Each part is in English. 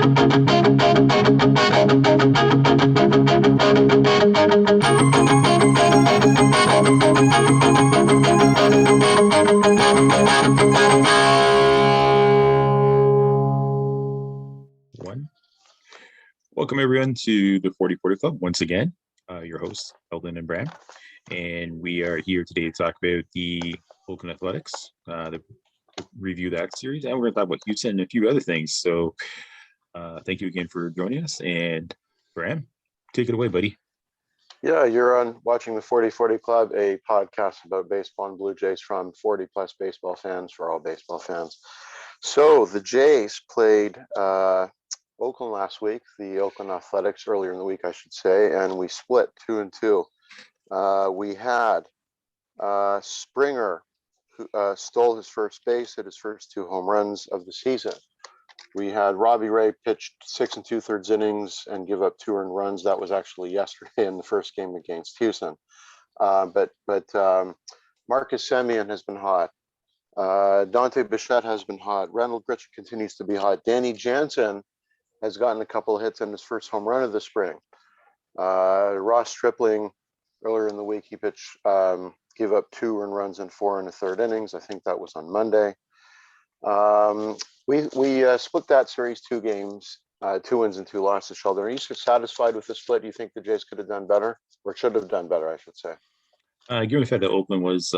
One. Welcome everyone to the 4040 Club once again. Your hosts, Eldon and Bram, and we are here today to talk about the Oakland Athletics, the review that series, and we're going to talk about Houston and a few other things. So, thank you again for joining us. And Bram, take it away, buddy. Yeah, you're on watching the 4040 Club, a podcast about baseball and Blue Jays from 40 plus baseball fans for all baseball fans. So the Jays played Oakland last week, the Oakland Athletics earlier in the week, I should say, and we split 2-2. We had Springer, who stole his first base, hit his first 2 home runs of the season. We had Robbie Ray pitched 6 2/3 innings and give up 2 earned runs. That was actually yesterday in the first game against Houston. But Marcus Semien has been hot. Dante Bichette has been hot. Randall Grichuk continues to be hot. Danny Jansen has gotten a couple of hits in his first home run of the spring. Ross Stripling, earlier in the week, he pitched, gave up 2 earned runs in 4 1/3 innings. I think that was on Monday. We split that series 2 games, 2 wins and 2 losses. Sheldon, are you satisfied with the split? Do you think the Jays could have done better, or should have done better, I should say? Given the fact that Oakland was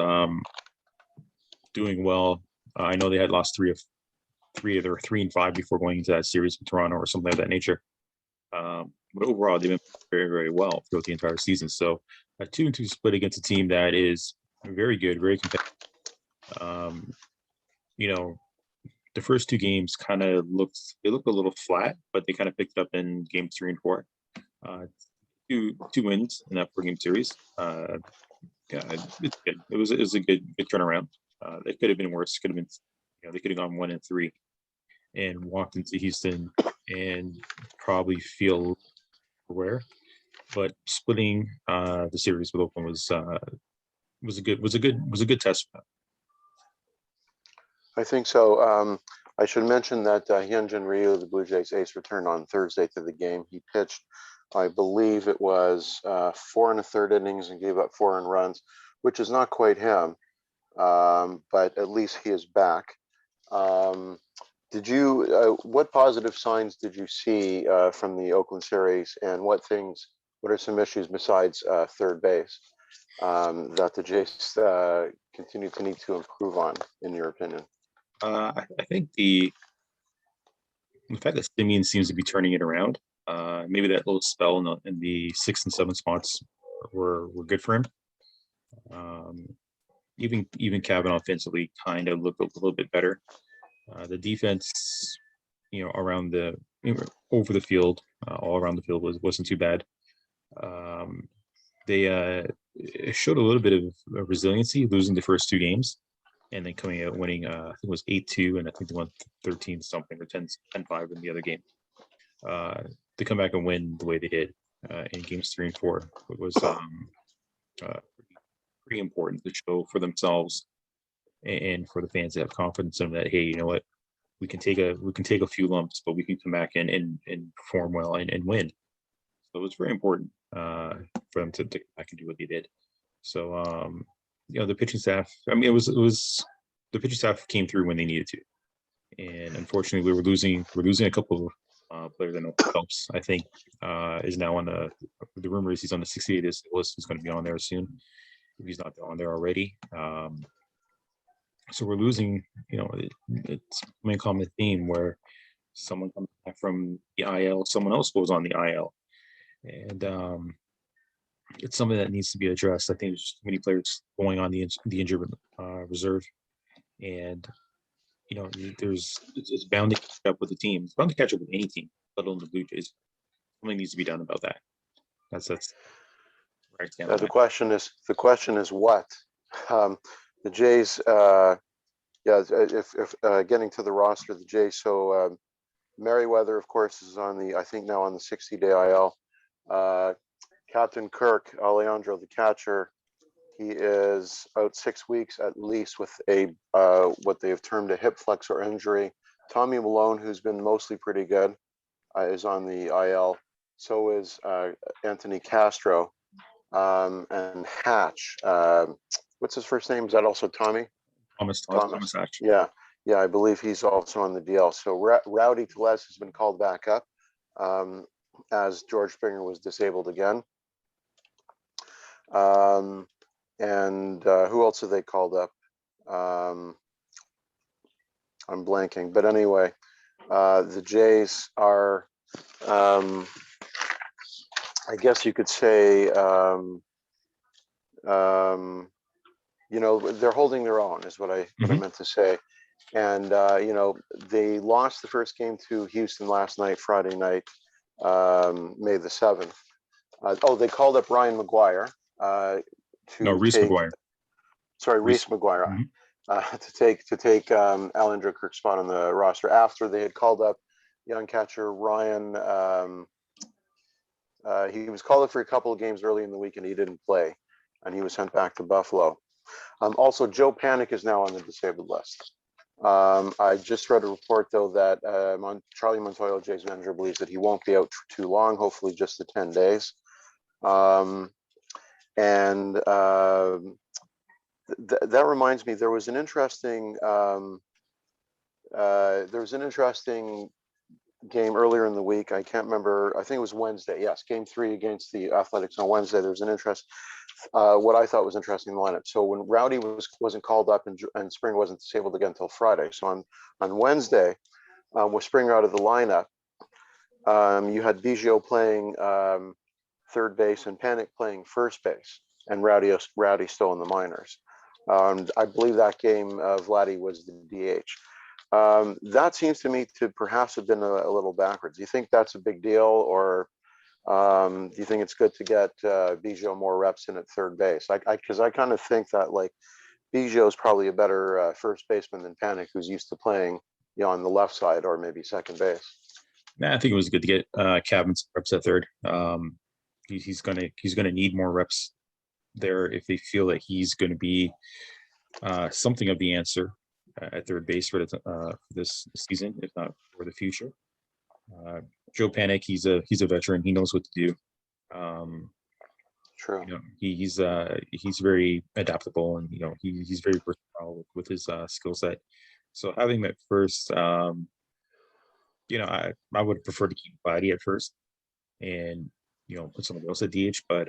doing well, I know they had lost 3 of their 3 and 5 before going into that series with Toronto or something of that nature. But overall, they've been very, very well throughout the entire season. So a 2-2 split against a team that is very good, very competitive. The first 2 games kind of looked a little flat, but they kind of picked up in games 3 and 4. 2 wins in that 4-game series. It's good. It was a good turnaround. It could have been worse. Could have been, they could have gone 1 and 3 and walked into Houston and probably feel rare. But splitting the series with Oakland was a good test for them. I think so. I should mention that Hyunjin Ryu, the Blue Jays ace, returned on Thursday to the game. He pitched, I believe it was 4 1/3 innings and gave up 4 earned runs, which is not quite him, but at least he is back. What positive signs did you see from the Oakland series, and what are some issues besides third base that the Jays continue to need to improve on, in your opinion? I think the fact that Semien seems to be turning it around, maybe that little spell in the 6 and 7 spots were good for him. Even Cavan offensively kind of looked a little bit better. The defense, around over the field, all around the field wasn't too bad. They showed a little bit of resiliency, losing the first 2 games, and then coming out winning. I think it was 8-2, and I think they won 13 something or 10-5 in the other game. To come back and win the way they did in games 3 and 4, it was pretty important to show for themselves and for the fans to have confidence in that. Hey, you know what? We can take a few lumps, but we can come back and perform well and win. So it was very important for them to come back and do what they did. So the pitching staff. I mean, it was the pitching staff came through when they needed to, and unfortunately, we're losing a couple of players. I know Phelps, I think, is now on the rumor is he's on the 68 list. He's going to be on there soon if he's not on there already. So we're losing. It's a common theme where someone comes back from the IL, someone else goes on the IL, and it's something that needs to be addressed. I think there's too many players going on the injured reserve, and it's bound to catch up with the team. It's bound to catch up with any team, let alone the Blue Jays. Something needs to be done about that. That's where I stand. The question is what? The Jays, if getting to the roster, the Jays. So Merriweather, of course, is now on the 60-day IL. Captain Kirk Alejandro, the catcher, he is out 6 weeks at least with a what they have termed a hip flexor injury. Tommy Malone, who's been mostly pretty good, is on the IL. So is Anthony Castro, and Hatch. What's his first name? Is that also Tommy? Thomas Hatch. Yeah, yeah, I believe he's also on the DL. So Rowdy Tellez has been called back up, as George Springer was disabled again. And who else have they called up? I'm blanking, but anyway, the Jays are, I guess you could say, they're holding their own, is what I meant to say. And they lost the first game to Houston last night, Friday night, May the 7th. They called up Ryan McGuire Reese McGuire. Sorry, Reese McGuire. To take Alan Drucker's spot on the roster after they had called up young catcher Ryan. He was called up for a couple of games early in the week and he didn't play, and he was sent back to Buffalo. Also, Joe Panik is now on the disabled list. I just read a report though that Charlie Montoyo, Jays manager, believes that he won't be out for too long. Hopefully, just the 10 days. That reminds me, there was an interesting game earlier in the week. I can't remember. I think it was Wednesday. Yes, game 3 against the Athletics on Wednesday. There was an interest. What I thought was interesting in the lineup. So when Rowdy wasn't called up and Springer wasn't disabled again until Friday. So on Wednesday, with Springer out of the lineup, you had Biggio playing third base and Panik playing first base, and Rowdy still in the minors. I believe that game Vladdy was the DH. That seems to me to perhaps have been a little backwards. Do you think that's a big deal, or do you think it's good to get Biggio more reps in at third base? Because I kind of think that like Biggio is probably a better first baseman than Panik, who's used to playing on the left side or maybe second base. I think it was good to get Cavan reps at third. He's gonna need more reps there if they feel that he's going to be something of the answer at third base for this season, if not for the future. Joe Panik, he's a veteran. He knows what to do. True. He's very adaptable, and he's very versatile with his skill set. So having him at first, I would prefer to keep Vladdy at first, and put somebody else at DH. But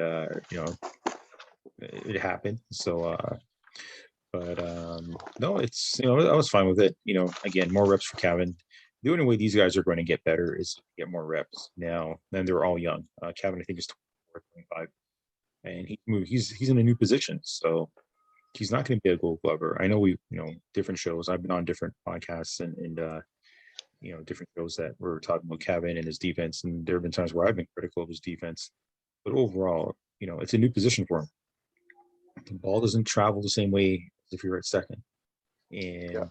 it happened. So, no, it's I was fine with it. Again, more reps for Cavan. The only way these guys are going to get better is to get more reps. Now, then they're all young. Cavan, I think, is 24, 25, and he's in a new position, so he's not going to be a Gold Glover. I know we different shows. I've been on different podcasts and different shows that were talking about Cavan and his defense, and there have been times where I've been critical of his defense, but overall, it's a new position for him. The ball doesn't travel the same way as if you're at second, and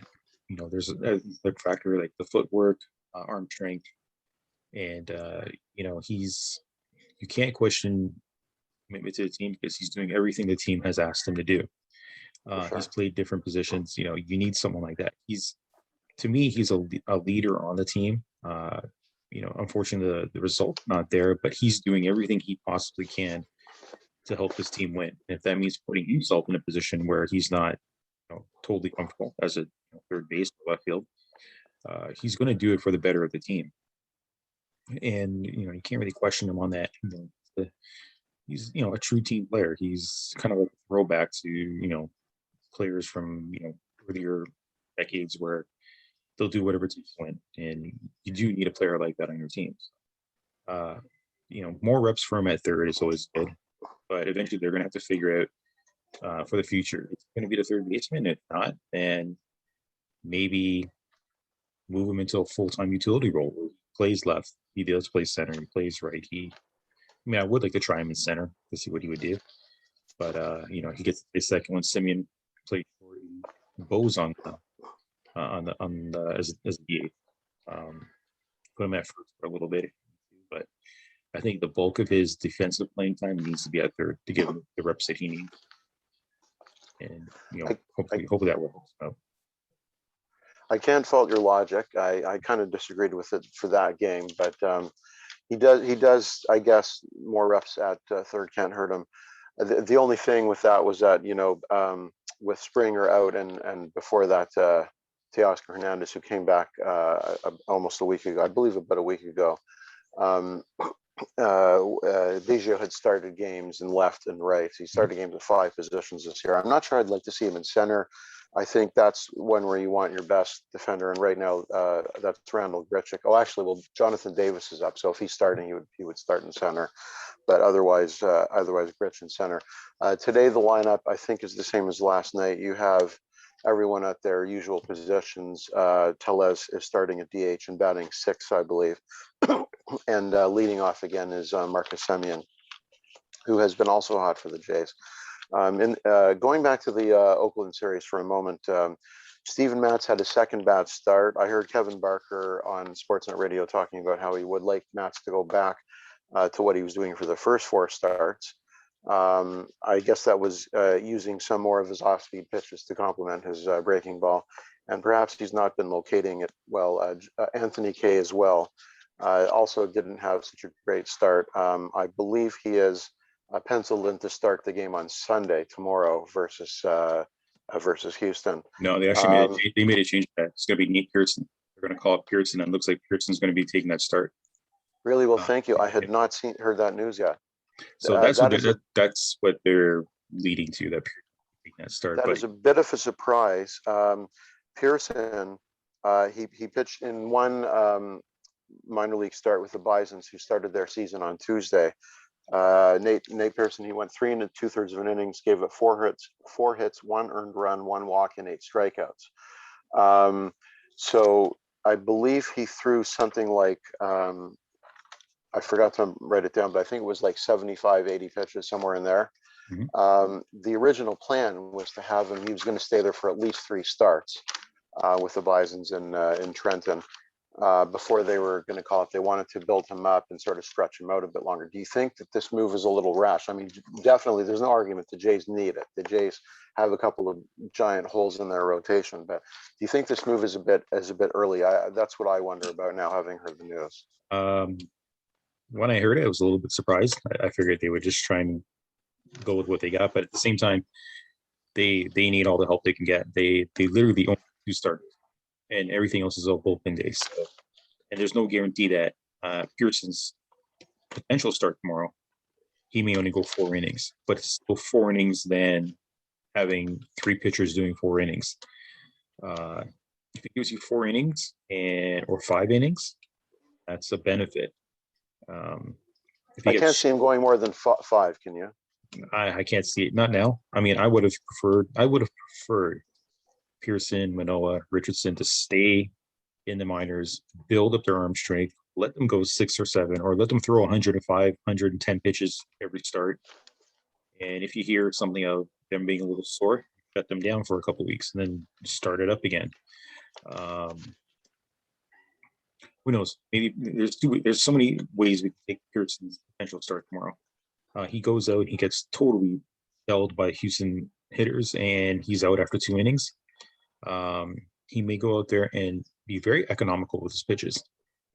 there's a factor like the footwork, arm strength, and you can't question commitment to the team because he's doing everything the team has asked him to do. Sure. He's played different positions. You need someone like that. To me, he's a leader on the team. Unfortunately, the result's not there, but he's doing everything he possibly can to help his team win. And if that means putting himself in a position where he's not totally comfortable as a third base or left field, he's going to do it for the better of the team. And you can't really question him on that. He's a true team player. He's kind of like a throwback to players from earlier decades where they'll do whatever it takes to win, and you do need a player like that on your teams. More reps for him at third is always good, but eventually they're going to have to figure out for the future. It's going to be the third baseman. If not, then maybe move him into a full-time utility role where he plays left. He does play center. He plays right. I would like to try him in center to see what he would do, but he gets a second when Simeon played for Bose on the as a DH. Put him at first for a little bit, but I think the bulk of his defensive playing time needs to be out there to give him the reps that he needs. And hopefully that works out. I can't fault your logic. I kind of disagreed with it for that game, but he does, I guess, more reps at third can't hurt him. The only thing with that was that, with Springer out and before that, Teoscar Hernandez, who came back almost a week ago, I believe about a week ago, um, Biggio had started games in left and right. He started games at 5 positions this year. I'm not sure I'd like to see him in center. I think that's one where you want your best defender, and right now that's Randall Grichuk. Oh, actually, well, Jonathan Davis is up, so if he's starting, he would start in center. But otherwise, Grich in center. Today, the lineup I think is the same as last night. You have everyone at their usual positions. Tellez is starting at DH and batting 6th, I believe, and leading off again is Marcus Semien, who has been also hot for the Jays. And going back to the Oakland series for a moment, Steven Matz had a second bad start. I heard Kevin Barker on Sportsnet Radio talking about how he would like Matz to go back to what he was doing for the first 4 starts. I guess that was using some more of his off-speed pitches to complement his breaking ball, and perhaps he's not been locating it well. Anthony Kay as well also didn't have such a great start. I believe he is penciled in to start the game on Sunday tomorrow versus Houston. No, they actually they made a change. That it's going to be Nate Pearson. They're going to call up Pearson, and it looks like Pearson's going to be taking that start. Really? Well, thank you. I had not heard that news yet. So that's what they're leading to, that start. That is a bit of a surprise. Pearson, he pitched in one minor league start with the Bisons, who started their season on Tuesday. Nate Pearson, he went 3 2/3 innings, gave it 4 hits, 1 earned run, 1 walk, and 8 strikeouts. So I believe he threw something like, I forgot to write it down, but I think it was like 75, 80 pitches, somewhere in there. Mhm. The original plan was to have him, he was going to stay there for at least 3 starts with the Bisons in Trenton before they were going to call it. They wanted to build him up and sort of stretch him out a bit longer. Do you think that this move is a little rash? I mean, definitely, there's no argument the Jays need it. The Jays have a couple of giant holes in their rotation, but do you think this move is a bit early? That's what I wonder about now, having heard the news. When I heard it, I was a little bit surprised. I figured they would just try and go with what they got, but at the same time, they need all the help they can get. They literally only 2 starters, and everything else is all bullpen days. So, and there's no guarantee that Pearson's potential start tomorrow, he may only go 4 innings, but it's still 4 innings than having 3 pitchers doing 4 innings. If it gives you 4 innings or 5 innings, that's a benefit. I can't see him going more than 5. Can you? I can't see it. Not now. I mean, I would have preferred Pearson, Manoah, Richardson to stay in the minors, build up their arm strength, let them go 6 or 7, or let them throw 105, 110 pitches every start. And if you hear something of them being a little sore, shut them down for a couple of weeks and then start it up again. Who knows? Maybe there's so many ways we can take Pearson's potential start tomorrow. He goes out, he gets totally held by Houston hitters, and he's out after 2 innings. He may go out there and be very economical with his pitches,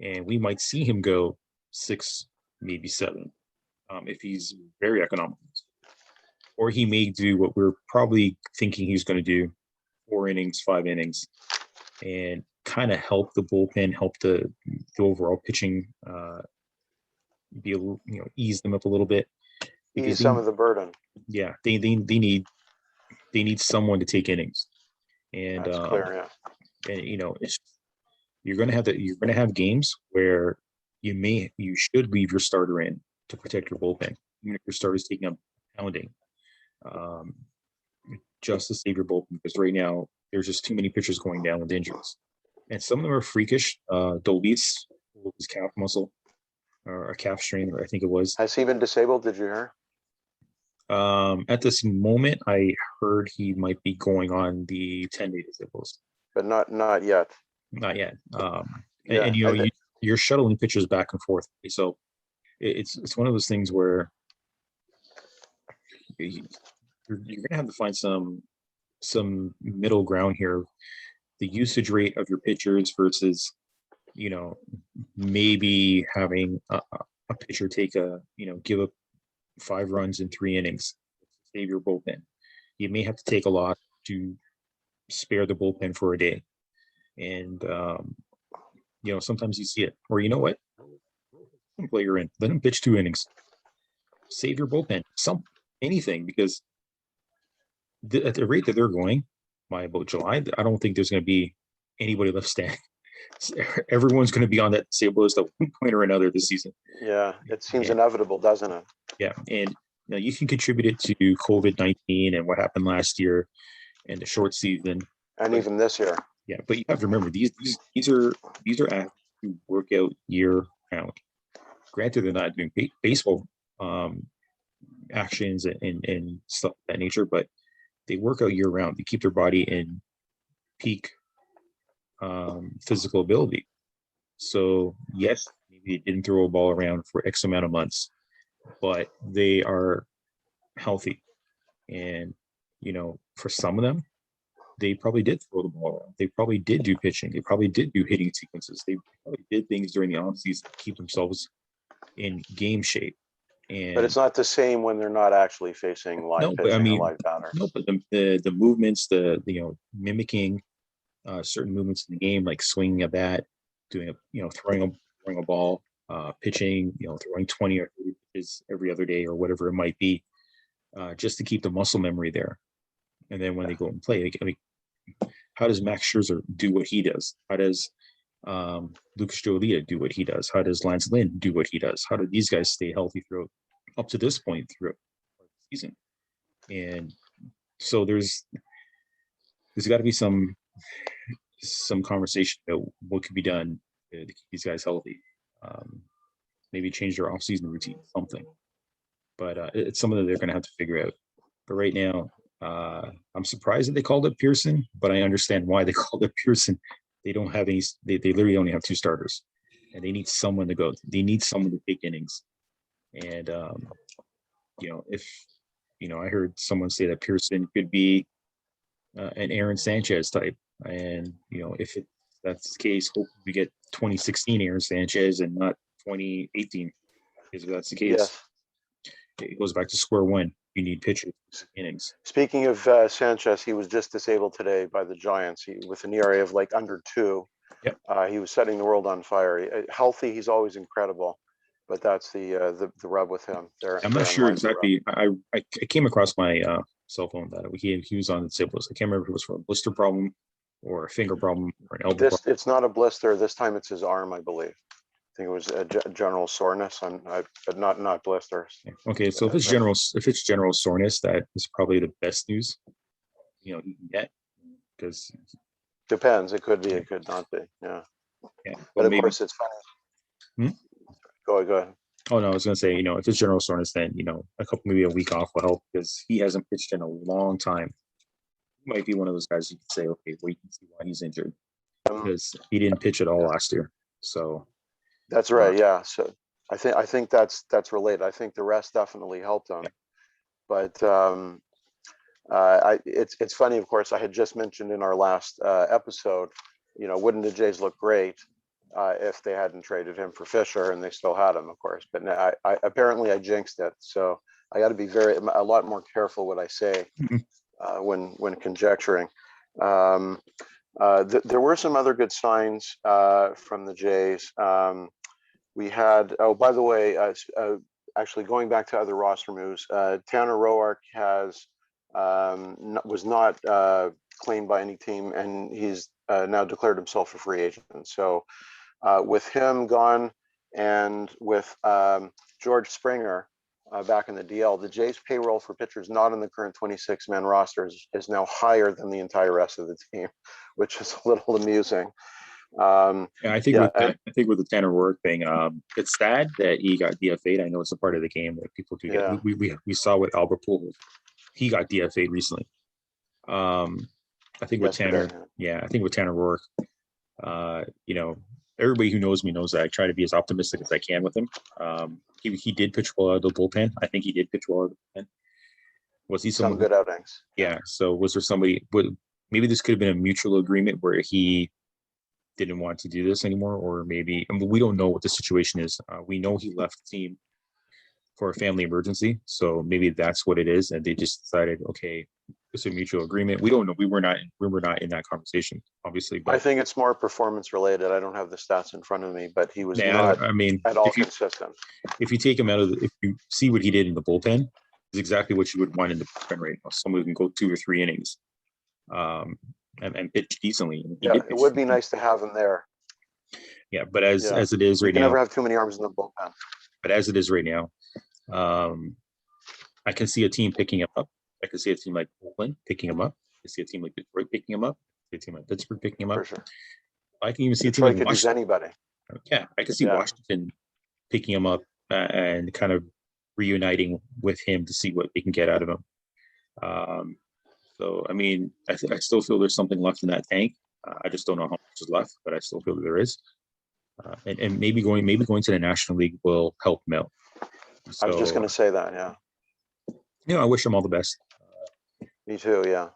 and we might see him go 6, maybe 7, if he's very economical. Or he may do what we're probably thinking he's going to do, 4 innings, 5 innings, and kind of help the bullpen, help the overall pitching, be a little, ease them up a little bit. Ease some of the burden. Yeah, they need someone to take innings, and that's clear, yeah. And you're gonna have games where you should leave your starter in to protect your bullpen, even if your starter's taking a pounding, just to save your bullpen, because right now there's just too many pitchers going down with injuries. And some of them are freakish. Dolbeats, his calf muscle, or a calf strain, I think it was. Has he been disabled? Did you hear? At this moment, I heard he might be going on the 10-day disables. But not yet. Not yet. And you're shuttling pitchers back and forth. So it's one of those things where you're going to have to find some middle ground here. the usage rate of your pitchers versus, maybe having a pitcher take give up 5 runs in 3 innings, save your bullpen. You may have to take a lot to spare the bullpen for a day. And, sometimes you see it. Or you know what? Player in, let him pitch 2 innings. Save your bullpen. Anything, because at the rate that they're going, by about July, I don't think there's going to be anybody left standing. Everyone's going to be on that disabled list at one point or another this season. Yeah, it seems inevitable, doesn't it? Yeah, and you can contribute it to COVID-19 and what happened last year and the short season, and even this year. Yeah, but you have to remember these are athletes who work out year round. Granted, they're not doing baseball actions and stuff of that nature, but they work out year round. They keep their body in peak physical ability. So yes, maybe they didn't throw a ball around for X amount of months, but they are healthy. And, for some of them, they probably did throw the ball around. They probably did do pitching. They probably did do hitting sequences. They probably did things during the offseason to keep themselves in game shape. But it's not the same when they're not actually facing live pitching or live batters. No, but the movements, mimicking certain movements in the game, like swinging a bat, doing throwing a ball, pitching, throwing 20 or 30 pitches every other day or whatever it might be, just to keep the muscle memory there. And then when they go and play, how does Max Scherzer do what he does? How does Lucas Giolito do what he does? How does Lance Lynn do what he does? How do these guys stay healthy throughout up to this point throughout the season? And so there's got to be some conversation about what could be done to keep these guys healthy. Maybe change their off-season routine, something. But it's something that they're going to have to figure out. But right now, I'm surprised that they called up Pearson, but I understand why they called up Pearson. They don't have any. They literally only have 2 starters, and they need someone to go. They need someone to take innings. And if I heard someone say that Pearson could be an Aaron Sanchez type, and if that's the case, hopefully we get 2016 Aaron Sanchez and not 2018. If that's the case, yes. It goes back to square one. You need pitchers, innings. Speaking of Sanchez, he was just disabled today by the Giants with an ERA of like under 2. Yep. He was setting the world on fire. Healthy, he's always incredible, but that's the rub with him. I'm not sure exactly. I came across my cell phone that he was on the disabled list. I can't remember if it was for a blister problem or a finger problem or an elbow problem. It's not a blister. This time it's his arm, I believe. I think it was a general soreness, but not blisters. Okay, so if it's general soreness, that is probably the best news you can get, because depends. It could be, it could not be. Yeah. But of course, it's funny. Go ahead. Oh no, I was gonna say, if it's general soreness, then maybe a week off will help, because he hasn't pitched in a long time. He might be one of those guys you can say, okay, wait and see why he's injured, because he didn't pitch at all last year. So. That's right. Yeah. So I think that's related. I think the rest definitely helped him. Yeah. But it's funny. Of course, I had just mentioned in our last episode, wouldn't the Jays look great if they hadn't traded him for Fisher, and they still had him, of course. But now apparently I jinxed it. So I got to be a lot more careful what I say when conjecturing. There were some other good signs from the Jays. We had, by the way, actually going back to other roster moves, Tanner Roark was not claimed by any team, and he's now declared himself a free agent. And so with him gone, and with George Springer back in the DL, the Jays payroll for pitchers not in the current 26-man roster is now higher than the entire rest of the team, which is a little amusing. I think with the Tanner Roark thing, it's sad that he got DFA'd. I know it's a part of the game that people do get. We saw with Albert Pujols, he got DFA'd recently. I think with Tanner, I think with Tanner Roark, everybody who knows me knows that I try to be as optimistic as I can with him. He did pitch well out of the bullpen. I think he did pitch well out of the bullpen. Was he some good outings? Yeah. So was there somebody? maybe this could have been a mutual agreement where he didn't want to do this anymore, or maybe, I mean, we don't know what the situation is. We know he left the team for a family emergency, so maybe that's what it is, and they just decided, okay, it's a mutual agreement. We don't know. We were not in that conversation, obviously, I but think it's more performance related. I don't have the stats in front of me, but he was yeah, not I mean, at all consistent. if you take him out of if you see what he did in the bullpen, is exactly what you would want in the bullpen right now. Someone who can go 2 or 3 innings, and pitch decently. He Yeah, did it pitch, would be nice to have him there. yeah, but as Yeah, it is you right can now, never have too many arms in the bullpen. um, I can see a team picking him up. I can see a team like Oakland picking him up. I see a team like Detroit picking him up. I see a team like Pittsburgh picking him up. For sure. I can even see a team Detroit like could use Washington. anybody. Yeah, I can see Yeah. Washington picking him up and kind of reuniting with him to see what they can get out of him. So, I mean, I still feel there's something left in that tank. I just don't know how much is left, but I still feel that there is. And maybe going to the National League will help him out. I was just So, going to say that. Yeah, I wish him all the best. me too. Yeah.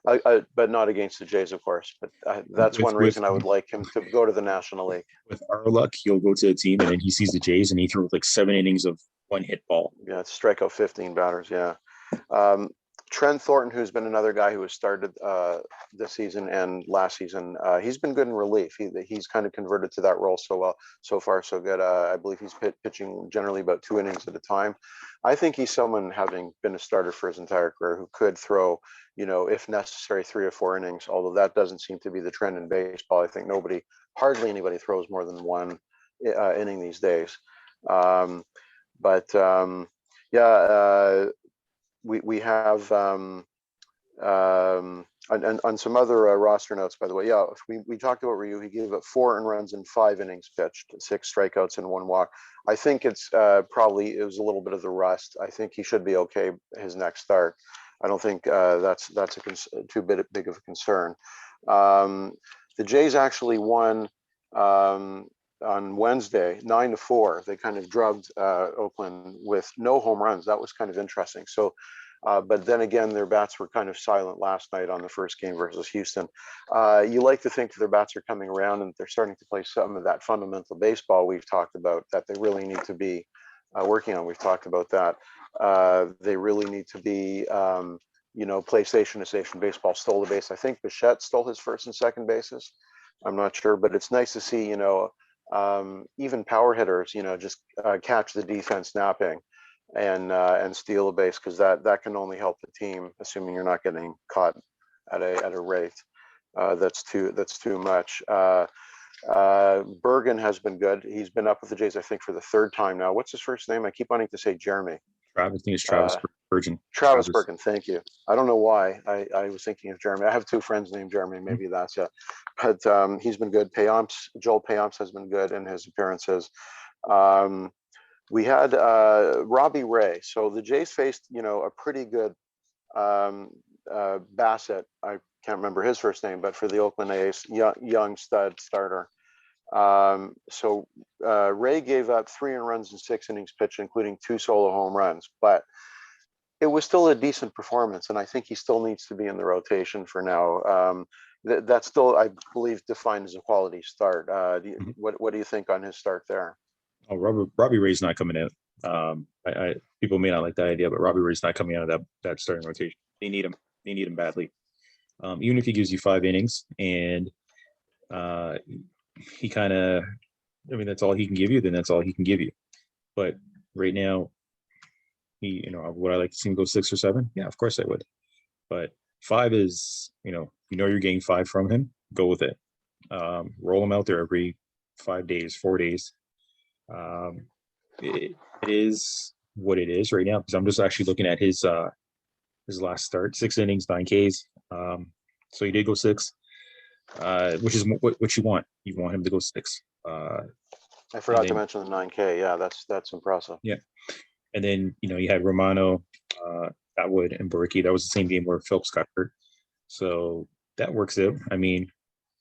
But not against the Jays, of course. But that's With- one reason with- I would like him to go to the National League. With our luck, he'll go to a team and then he sees the Jays and he throws like 7 innings of 1 hit ball. Yeah, it's strike out 15 batters. Yeah. Trent Thornton, who's been another guy who has started this season and last season, he's been good in relief. He's kind of converted to that role so well. So far, so good. I believe he's pitching generally about 2 innings at a time. I think he's someone, having been a starter for his entire career, who could throw, if necessary, 3 or 4 innings. Although that doesn't seem to be the trend in baseball. I think hardly anybody throws more than 1 inning these days. We have on some other roster notes, by the way. Yeah, we talked about Ryu. He gave up 4 earned runs in 5 innings pitched, 6 strikeouts and 1 walk. I think it was a little bit of the rust. I think he should be okay his next start. I don't think that's too big of a concern. The Jays actually won on Wednesday, 9-4. They kind of drugged Oakland with no home runs. That was kind of interesting. So, but then again, their bats were kind of silent last night on the first game versus Houston. You like to think that their bats are coming around and they're starting to play some of that fundamental baseball we've talked about that they really need to be working on. We've talked about that. They really need to be, play station to station baseball. Stole the base. I think Bichette stole his first and second bases. I'm not sure, but it's nice to see, even power hitters, just catch the defense napping and steal a base, because that can only help the team, assuming you're not getting caught at a rate that's too much. Bergen has been good. He's been up with the Jays, I think, for the 3rd time now. What's his first name? I keep wanting to say Jeremy. Travis, I think it's Travis Bergen. Travis Bergen, thank you. I don't know why I was thinking of Jeremy. I have 2 friends named Jeremy. Maybe that's it. But he's been good. Joel Payamps has been good in his appearances. We had Robbie Ray. So the Jays faced, a pretty good Bassett. I can't remember his first name, but for the Oakland A's, young stud starter. So Ray gave up 3 earned runs in 6 innings pitched, including 2 solo home runs, but it was still a decent performance, and I think he still needs to be in the rotation for now. That's still, I believe, defined as a quality start. What do you think on his start there? Oh, Robbie Ray's not coming out. People may not like that idea, but Robbie Ray's not coming out of that starting rotation. They need him. They need him badly. Even if he gives you 5 innings and he kind of, that's all he can give you, then that's all he can give you. But right now, would I like to see him go 6 or 7? Yeah, of course I would. But 5 is, you're getting 5 from him, go with it. Roll him out there every 5 days, 4 days. It is what it is right now, because I'm just actually looking at his last start, 6 innings, 9 Ks. So he did go 6, which is what you want. You want him to go 6. I forgot to mention the 9K. Yeah, that's impressive. Yeah. And then, you had Romano, Atwood, and Berkey. That was the same game where Phelps got hurt. So that works out.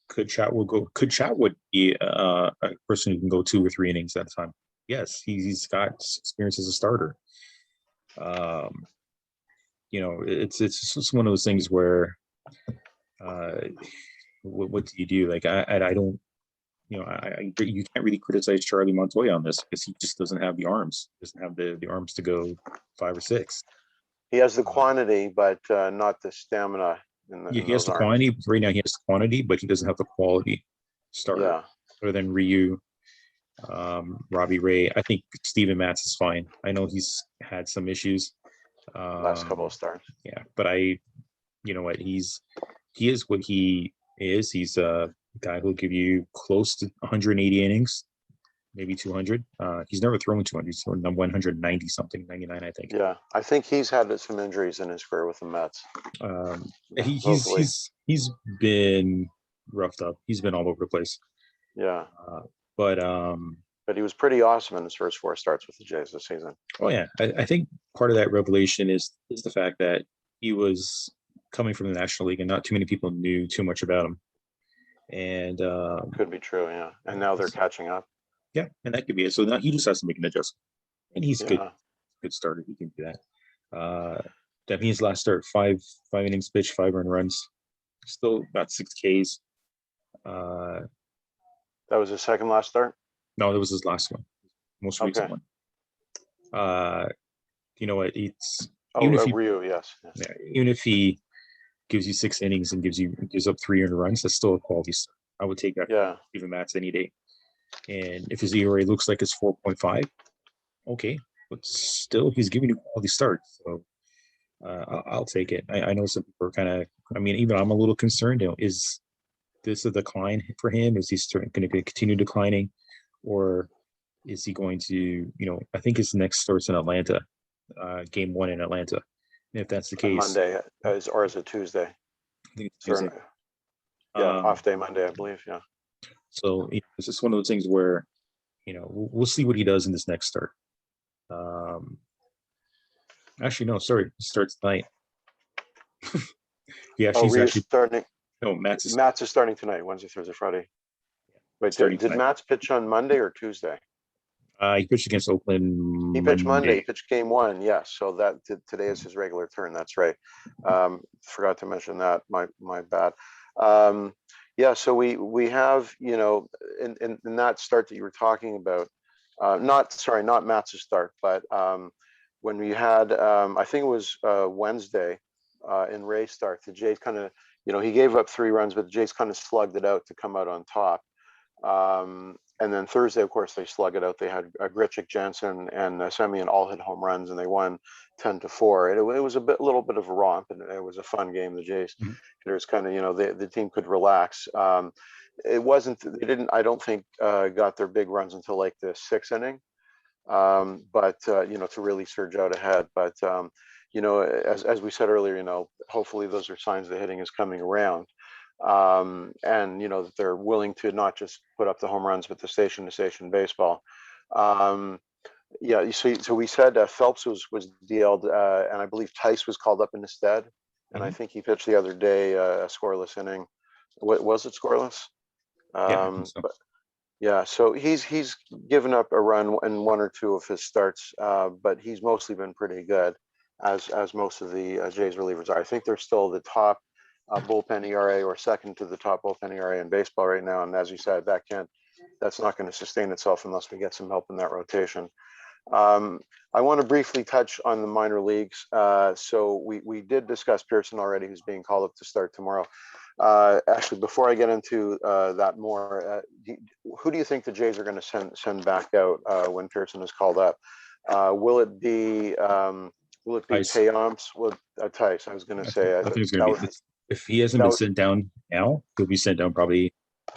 Could Chatwood be a person who can go 2 or 3 innings at a time? Yes, he's got experience as a starter. It's just one of those things where uh, what do you do? Like I don't, you can't really criticize Charlie Montoya on this because he just doesn't have the arms, doesn't have the arms to go 5 or 6. He has the Uh, quantity, but not the stamina yeah, in he has those the arms. quantity right now. He has the quantity, but he doesn't have the quality starter. Yeah, Other than Ryu, Robbie Ray, I think Steven Matz is fine. I know he's had some issues. last couple Um, of starts. yeah, but you know what, he is what he is. He's a guy who'll give you close to 180 innings, maybe 200. He's never thrown 200. He's thrown 190 something, 99, I think. Yeah, I think he's had some injuries in his career with the Mets. Hopefully, He's been roughed up. He's been all over the place. yeah. Uh, but But he was pretty awesome in his first 4 starts with the Jays this season. oh yeah, I think part of that revelation is the fact that he was coming from the National League and not too many people knew too much about him. And Could be true, yeah. And now they're catching up. yeah, and that could be it. So now he just has to make an adjustment, and he's Yeah. good starter. He can do that. That means last start, five innings pitched, 5 earned runs, still about 6 Ks. That was his second last start. No, that was his last one, most recent Okay. one. You know what? It's Oh, even if he, Ryu, yes. yeah, even if he gives you 6 innings and gives up 3 earned runs, that's still a quality start. I would take that. Yeah. Even Matz any day. And if his ERA looks like it's 4.5, okay, but still he's giving you a quality start. So I'll take it. I know some people are kind of. I mean, even I'm a little concerned. Is this a decline for him? Is he going to continue declining, or is he going to? I think his next starts in Atlanta, game 1 in Atlanta. And if that's the On case, Monday, or is it Tuesday? I think it's Sorry. Tuesday. Yeah, off day Monday, I believe. Yeah. So it's just one of those things where, we'll see what he does in this next start. Actually, no, sorry, he starts tonight. Yeah, Oh, she's Ryu's actually starting. no. Matz is Matz is starting tonight, Wednesday, Thursday, Friday. Wait, starting did tonight. Matz pitch on Monday or Tuesday? He pitched against Oakland He pitched Monday. He Monday. pitched game 1. Yes. So today is his regular turn. That's right. Forgot to mention that. My bad. Yeah. So we have, in that start that you were talking about, not Matt's start, but when we had, I think it was Wednesday in Ray's start, the Jays kind of, he gave up 3 runs, but the Jays kind of slugged it out to come out on top. And then Thursday, of course, they slug it out. They had Grichuk, Jensen, and Semien all hit home runs, and they won 10-4. It was a little bit of a romp, and it was a fun game. The Jays, there's kind of, the team could relax. It wasn't. They didn't. I don't think got their big runs until like the 6th inning. But to really surge out ahead. But as we said earlier, hopefully those are signs the hitting is coming around. And that they're willing to not just put up the home runs, but the station-to-station baseball. Yeah, so we said Phelps was DL'd, and I believe Tice was called up in his stead. And I think he pitched the other day a scoreless inning. What was it, scoreless? Yeah, I think so. But yeah, so he's given up a run in 1 or 2 of his starts, but he's mostly been pretty good, as most of the Jays relievers are. I think they're still the top bullpen ERA, or second to the top bullpen ERA in baseball right now. And as you said, that's not going to sustain itself unless we get some help in that rotation. I want to briefly touch on the minor leagues. So we did discuss Pearson already, who's being called up to start tomorrow. Actually, before I get into that more, who do you think the Jays are going to send back out when Pearson is called up? Will it be Tice. Payamps? Tice, I was going to say. I think it's going to be. If he hasn't been sent down now, he'll be sent down probably.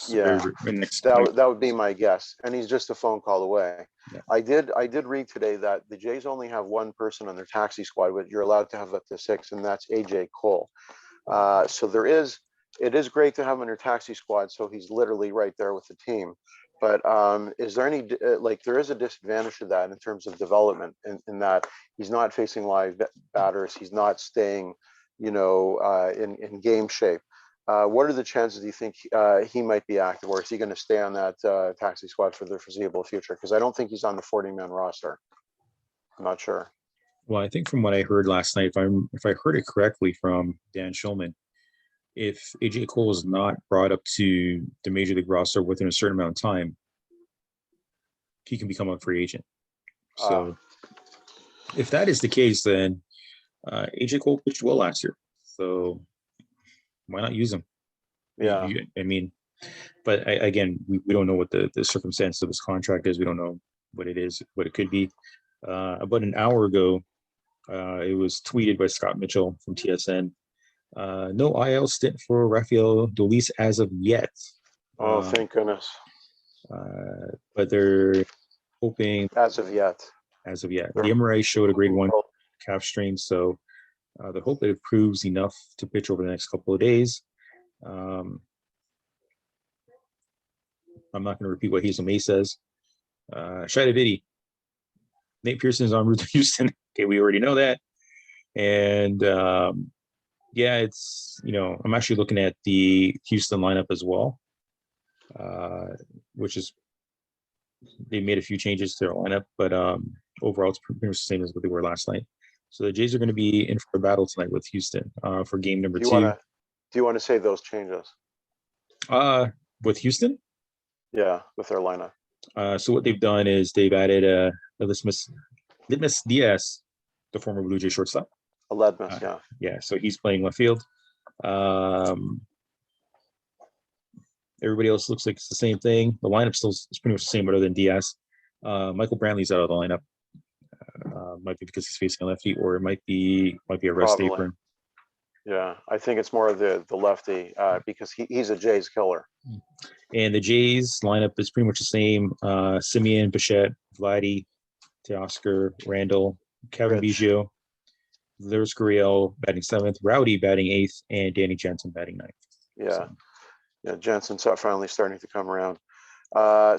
Yeah, next. that would be my guess, and he's just a phone call away. Yeah. I did read today that the Jays only have 1 person on their taxi squad, but you're allowed to have up to 6, and that's AJ Cole. So it is great to have him on your taxi squad, so he's literally right there with the team. But is there any there is a disadvantage to that in terms of development, in that he's not facing live batters, he's not staying, in game shape. What are the chances do you think he might be active, or is he going to stay on that taxi squad for the foreseeable future? Because I don't think he's on the 40-man roster. I'm not sure. Well, I think from what I heard last night, if I heard it correctly from Dan Schulman, if AJ Cole is not brought up to the major league roster within a certain amount of time, he can become a free agent. So if that is the case, then AJ Cole pitched well last year. So why not use him? Yeah. I mean, but again, we don't know what the circumstance of his contract is. We don't know what it is, what it could be. About an hour ago, it was tweeted by Scott Mitchell from TSN. No IL stint for Rafael Dolis as of yet. Thank goodness. But they're hoping As of yet. The MRI showed a grade 1 calf strain, so they hope that it proves enough to pitch over the next couple of days. I'm not going to repeat what Hazel May says. Shida Vitti, Nate Pearson is en route to Houston. Okay, we already know that. And yeah, it's, I'm actually looking at the Houston lineup as well, which is, they made a few changes to their lineup, but overall it's pretty much the same as what they were last night. So the Jays are going to be in for a battle tonight with Houston for game number 2. Do you want to say those changes? With Houston? Yeah, with their lineup. So what they've done is they've added Litmus Diaz, the former Blue Jay shortstop. Ledmus, yeah. Yeah, so he's playing left field. Everybody else looks like it's the same thing. The lineup still is pretty much the same, other than Diaz. Michael Brantley's out of the lineup. Might be because he's facing a lefty, or it might be a rest day for him. Yeah, I think it's more of the lefty because he's a Jays killer. And the Jays lineup is pretty much the same. Simeon, Bichette, Vladdy, Teoscar, Randall, Kevin Biggio, there's Gurriel batting 7th, Rowdy batting 8th, and Danny Jansen batting 9th. Yeah, yeah, Jansen's finally starting to come around.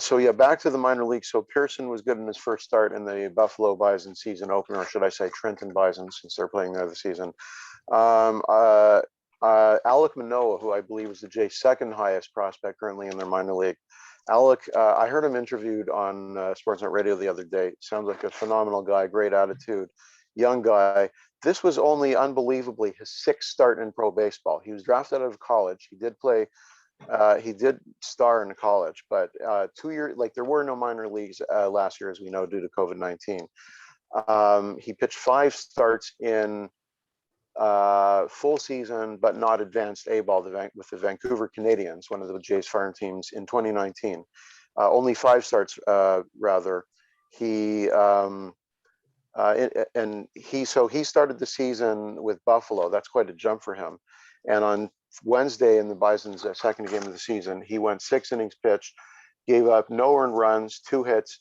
So yeah, back to the minor league. So Pearson was good in his first start in the Buffalo Bison season opener, or should I say Trenton Bison, since they're playing there this season. Alek Manoah, who I believe is the Jays' second highest prospect currently in their minor league. Alek, I heard him interviewed on Sportsnet Radio the other day. Sounds like a phenomenal guy, great attitude, young guy. This was only unbelievably his 6th start in pro baseball. He was drafted out of college. He did play. He did star in college, but 2 years, like there were no minor leagues last year, as we know, due to COVID-19. He pitched 5 starts in full season, but not advanced A-ball with the Vancouver Canadians, one of the Jays farm teams, in 2019. Only 5 starts, rather. He started the season with Buffalo. That's quite a jump for him. And on Wednesday, in the Bison's second game of the season, he went 6 innings pitched, gave up no earned runs, 2 hits,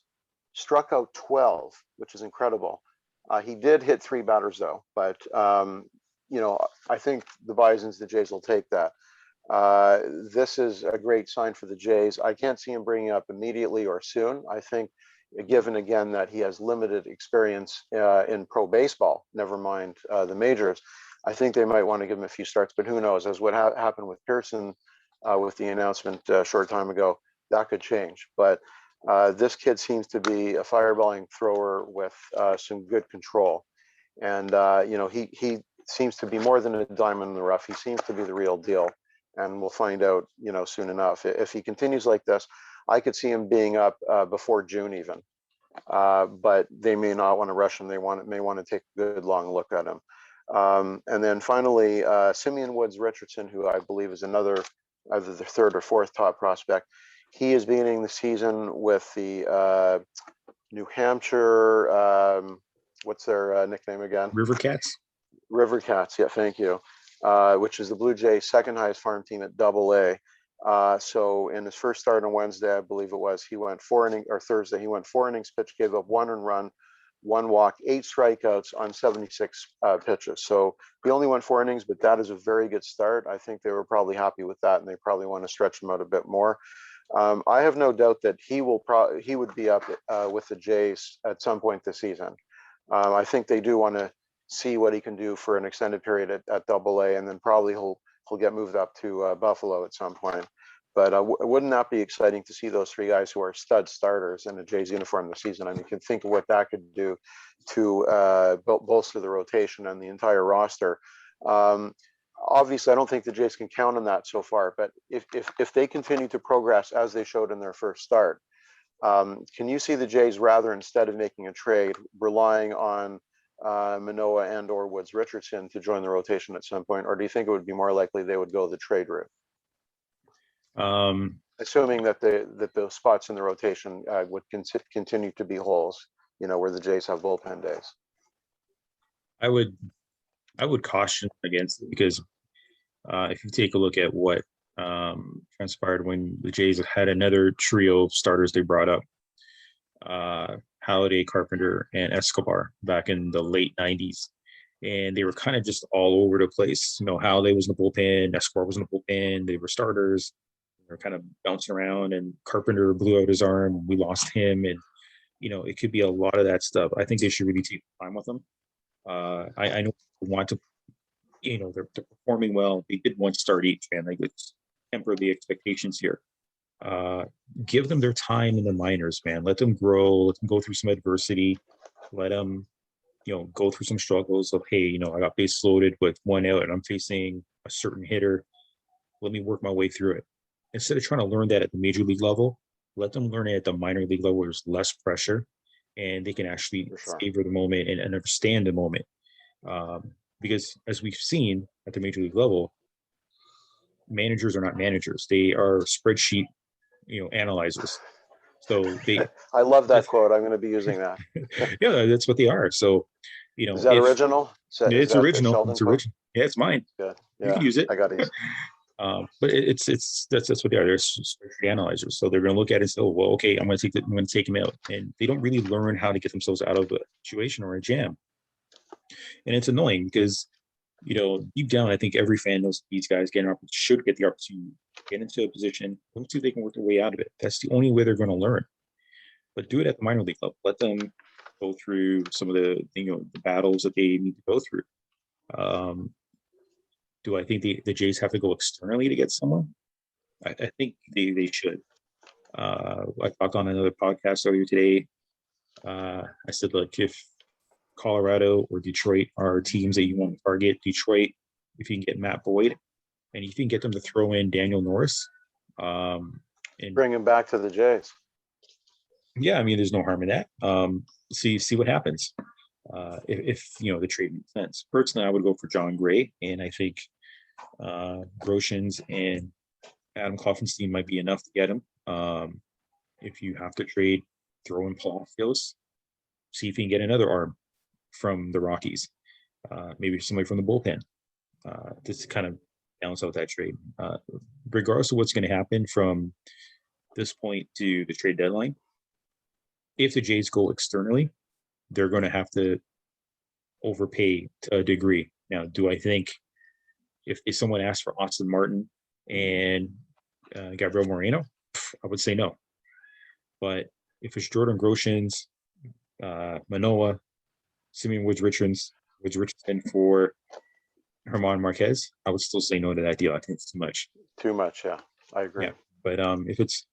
struck out 12, which is incredible. He did hit 3 batters though, but I think the Jays will take that. This is a great sign for the Jays. I can't see him bringing up immediately or soon. I think, given again that he has limited experience in pro baseball, never mind the majors, I think they might want to give him a few starts, but who knows? As what happened with Pearson with the announcement a short time ago, that could change. But this kid seems to be a fireballing thrower with some good control. And, he seems to be more than a diamond in the rough. He seems to be the real deal. And we'll find out, soon enough. If he continues like this, I could see him being up before June even. But they may not want to rush him. They may want to take a good long look at him. And then finally, Simeon Woods Richardson, who I believe is either the 3rd or 4th top prospect. He is beginning the season with the New Hampshire, what's their nickname again? River Cats. River Cats, yeah, thank you. Which is the Blue Jays' second highest farm team at Double-A. So in his first start on Wednesday, I believe it was, Thursday, he went 4 innings pitched, gave up 1 earned run, 1 walk, 8 strikeouts on 76 pitches. So he only went 4 innings, but that is a very good start. I think they were probably happy with that, and they probably want to stretch him out a bit more. I have no doubt that he would be up with the Jays at some point this season. I think they do want to see what he can do for an extended period at Double-A, and then probably he'll get moved up to Buffalo at some point. But wouldn't that be exciting to see those 3 guys who are stud starters in a Jays uniform this season? I mean, you can think of what that could do to bolster the rotation and the entire roster. obviously, I don't think the Jays can count on that so far, but if they continue to progress as they showed in their first start, can you see the Jays rather, instead of making a trade, relying on Manoah and or Woods Richardson to join the rotation at some point, or do you think it would be more likely they would go the trade route, Um, assuming that the spots in the rotation would continue to be holes, where the Jays have bullpen days? I would caution against it because if you take a look at what transpired when the Jays had another trio of starters they brought up, Halliday, Carpenter, and Escobar back in the late 90s. And they were kind of just all over the place. Halliday was in the bullpen, Escobar was in the bullpen, they were starters. They were kind of bouncing around, and Carpenter blew out his arm. We lost him. And, it could be a lot of that stuff. I think they should really take time with them. I know they want to, they're performing well. They did one start each, man. Like, let's temper the expectations here. Give them their time in the minors, man. Let them grow. Let them go through some adversity. Let them, go through some struggles of, hey, I got base loaded with one out and I'm facing a certain hitter. Let me work my way through it. Instead of trying to learn that at the major league level, let them learn it at the minor league level where there's less pressure and they can actually savor the moment and understand the moment. Because as we've seen at the major league level, managers are not managers. They are spreadsheet, analyzers. So I love that quote. I'm going to be using that. Yeah, that's what they are. So, is that original? It's original. It's original. Yeah, it's mine. Good. Yeah. You can use it. I got it. But that's what they are. They're spreadsheet analyzers. So they're going to look at it and say, oh, well, okay, I'm going to take them out. And they don't really learn how to get themselves out of a situation or a jam. And it's annoying because, deep down, I think every fan knows these guys should get the opportunity to get into a position. Let's see if they can work their way out of it. That's the only way they're going to learn. But do it at the minor league level. Let them go through some of the battles that they need to go through. Do I think the Jays have to go externally to get someone? I think they should. I talked on another podcast earlier today. I said, look, if Colorado or Detroit are teams that you want to target, Detroit, if you can get Matt Boyd and if you can get them to throw in Daniel Norris, and bring him back to the Jays. Yeah, I mean, there's no harm in that. See what happens. If the trade makes sense. Personally, I would go for John Gray, and I think Groshans and Adam Klopfenstein might be enough to get him. If you have to trade, throw in Palacios, see if you can get another arm from the Rockies, maybe somebody from the bullpen, just to kind of balance out that trade. Regardless of what's going to happen from this point to the trade deadline, if the Jays go externally, they're going to have to overpay to a degree. Now, do I think if someone asked for Austin Martin and Gabriel Moreno, I would say no. But if it's Jordan Groshans, Manoah, Simeon Woods Richardson for Herman Marquez, I would still say no to that deal. I think it's too much. Too much, yeah. I agree. Yeah. But if it's,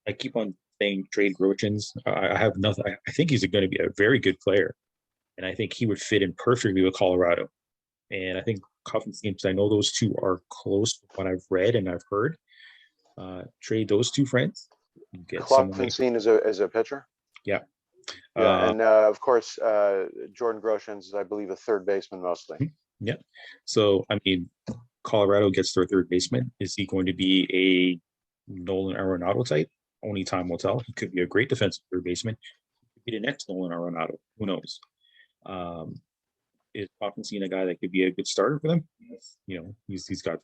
I keep on saying trade Groshans. I have nothing. I think he's going to be a very good player. And I think he would fit in perfectly with Colorado. And I think Klopfenstein, I know those two are close to what I've read and I've heard. Trade those two friends. Klopfenstein is a pitcher? Yeah. Yeah, and of course, Jordan Groshans is, I believe, a third baseman mostly. Yeah. So, I mean, Colorado gets their third baseman. Is he going to be a Nolan Arenado type? Only time will tell. He could be a great defensive third baseman. He could be the next Nolan Arenado. Who knows? Is Klopfenstein a guy that could be a good starter for them? He's got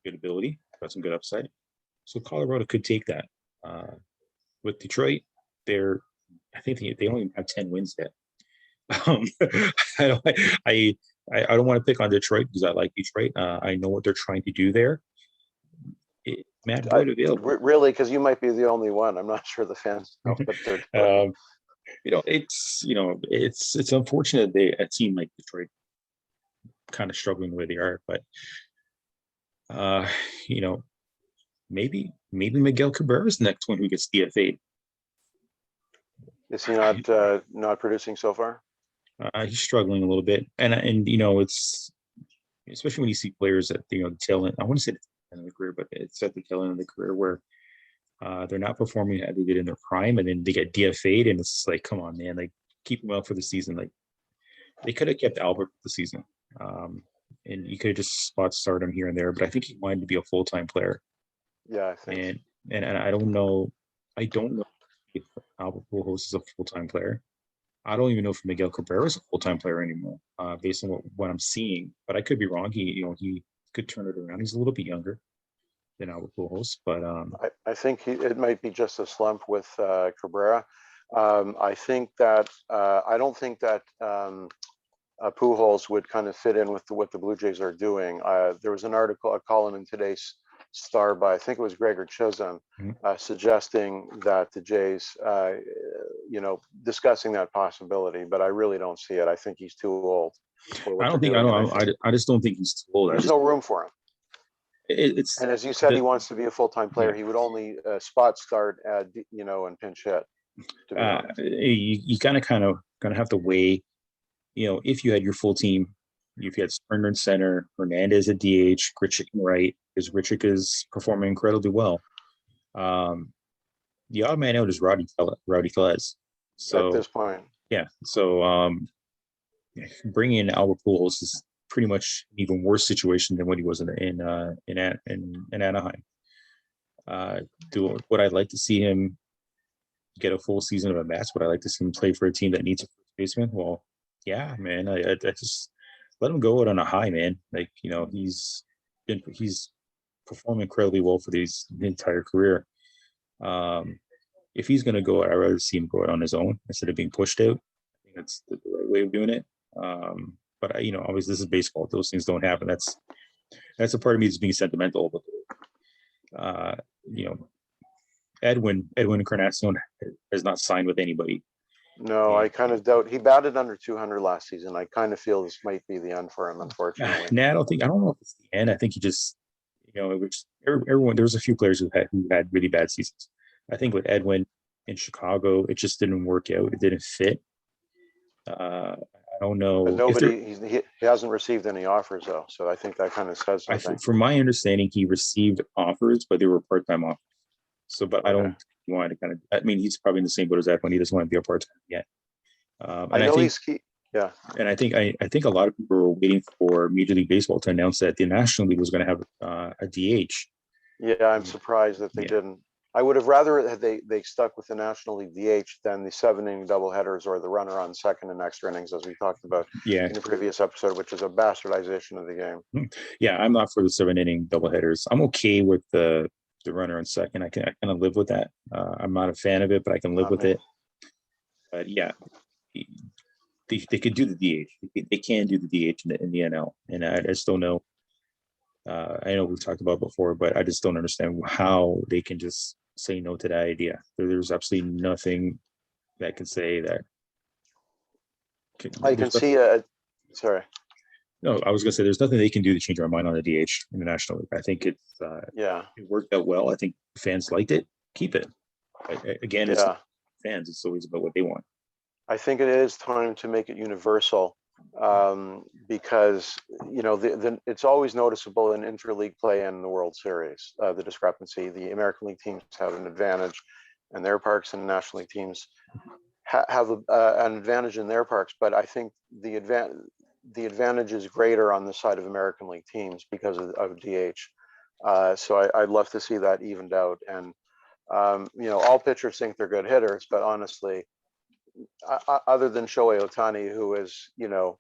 good ability, got some good upside. So Colorado could take that. With Detroit, I think they only have 10 wins yet. I don't want to pick on Detroit because I like Detroit. I know what they're trying to do there. Matt Boyd available. Really, because you might be the only one. I'm not sure the fans know what they're doing. It's unfortunate a team like Detroit kind of struggling the way they are, but maybe Miguel Cabrera is the next one who gets DFA'd. Is he not producing so far? He's struggling a little bit, and it's especially when you see players at the tail end. I want to say the tail end of the career, but it's at the tail end of the career where they're not performing as they did in their prime, and then they get DFA'd, and it's like, come on, man, like keep them out for the season. Like they could have kept Albert for the season, and you could have just spot start him here and there. But I think he wanted to be a full-time player, Yeah, I think. and I don't know, if Albert Pujols is a full-time player. I don't even know if Miguel Cabrera is a full-time player anymore, based on what I'm seeing. But I could be wrong. He could turn it around. He's a little bit younger than Albert Pujols, but I think it might be just a slump with Cabrera. I think that I don't think that Pujols would kind of fit in with what the Blue Jays are doing. There was an article, a column in today's Star by, I think it was Gregor Chisholm, suggesting that the Jays, discussing that possibility, but I really don't see it. I think he's too old for what I don't they're think I doing. don't. I just don't think he's too old. There's no room for him. It's And as you said, he the, wants to be a full-time player. yeah. He would only spot start, and pinch hit. To be honest. You kind of gonna have to weigh. If you had your full team, if you had Springer in center, Hernandez at DH, Grichuk in right, because Grichuk is performing incredibly well. The odd man out is Rowdy Tellez. So At this point, yeah, so bringing in Albert Pujols is pretty much an even worse situation than what he was in Anaheim. Would I like to see him get a full season of a match? Would I like to see him play for a team that needs a first baseman? Well, yeah, man. I just let him go out on a high, man. Like, he's performed incredibly well for the entire career. If he's gonna go, I'd rather see him go out on his own instead of being pushed out. I think that's the right way of doing it. But obviously this is baseball. Those things don't happen. That's a part of me that's being sentimental. But Edwin Encarnacion has not signed with anybody. no, I kind of doubt he batted under 200 last season. I kind of feel this might be the end for him, unfortunately. Nah, I don't know if it's the end. I think he just, it was everyone. There was a few players who had really bad seasons. I think with Edwin in Chicago, it just didn't work out. It didn't fit. I don't know. But he hasn't received any offers though, so I think that kind of says something. From my understanding, he received offers, but they were part-time offers. So, but okay. I don't want to kind of. I mean, he's probably in the same boat as Edwin. He doesn't want to be a part-time yet. And I think he's key. Yeah. And I think a lot of people were waiting for Major League Baseball to announce that the National League was going to have a DH. Yeah, I'm surprised that they didn't. I would have rather had they stuck with the National League DH than the 7-inning doubleheaders or the runner on second and extra innings, as we talked about in the previous episode, which is a bastardization of the game. Yeah, I'm not for the 7-inning doubleheaders. I'm okay with the runner on second. I kind of live with that. I'm not a fan of it, but I can live with it. But yeah, they could do the DH. They can do the DH in the NL, and I just don't know. I know we've talked about it before, but I just don't understand how they can just say no to that idea. There's absolutely nothing that can say that. I can see. Sorry. No, I was going to say there's nothing they can do to change our mind on the DH in the National League. I think it worked out well. I think fans liked it. Keep it. Again, it's fans. It's always about what they want. I think it is time to make it universal, because it's always noticeable in interleague play and the World Series, the discrepancy. The American League teams have an advantage in their parks, and the National League teams have an advantage in their parks. But I think the advantage is greater on the side of American League teams because of DH. So I'd love to see that evened out. And all pitchers think they're good hitters, but honestly, other than Shohei Ohtani, who is,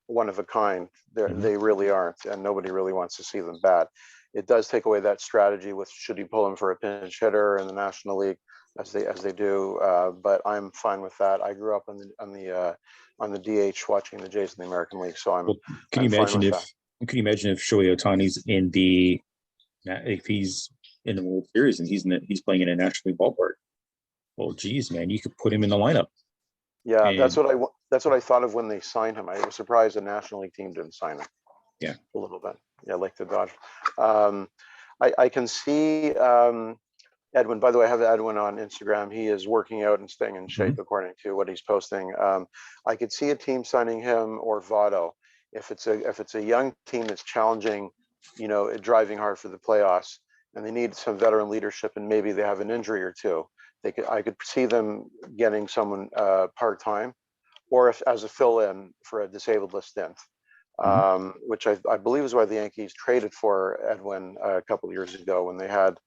one of a kind, they really aren't, and nobody really wants to see them bat. It does take away that strategy with should you pull him for a pinch hitter in the National League, as they do. But I'm fine with that. I grew up on the DH watching the Jays in the American League, so Can you imagine if Shohei Ohtani's if he's in the World Series and he's playing in a National League ballpark? Well, geez, man, you could put him in the lineup. Yeah, that's what I thought of when they signed him. I was surprised the National League team didn't sign him. Yeah, a little bit. Yeah, like the Dodgers. I can see Edwin. By the way, I have Edwin on Instagram. He is working out and staying in shape according to what he's posting. I could see a team signing him or Votto. if it's a young team that's challenging, driving hard for the playoffs, and they need some veteran leadership, and maybe they have an injury or two, I could see them getting someone part time, or if as a fill in for a disabled list stint. Which I believe is why the Yankees traded for Edwin a couple of years ago when they had,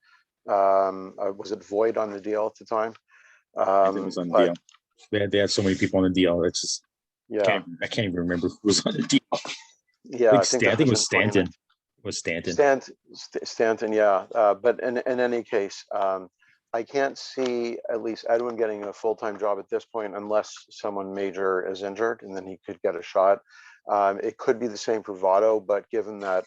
was it Void on the deal at the time? It was on the deal. They had so many people on the deal. It's just, Yeah. I can't even remember who was on the deal. Yeah, I think it was Stanton. It was Stanton. Stanton, yeah. But in any case, I can't see at least Edwin getting a full-time job at this point unless someone major is injured, and then he could get a shot. It could be the same for Votto, but given that,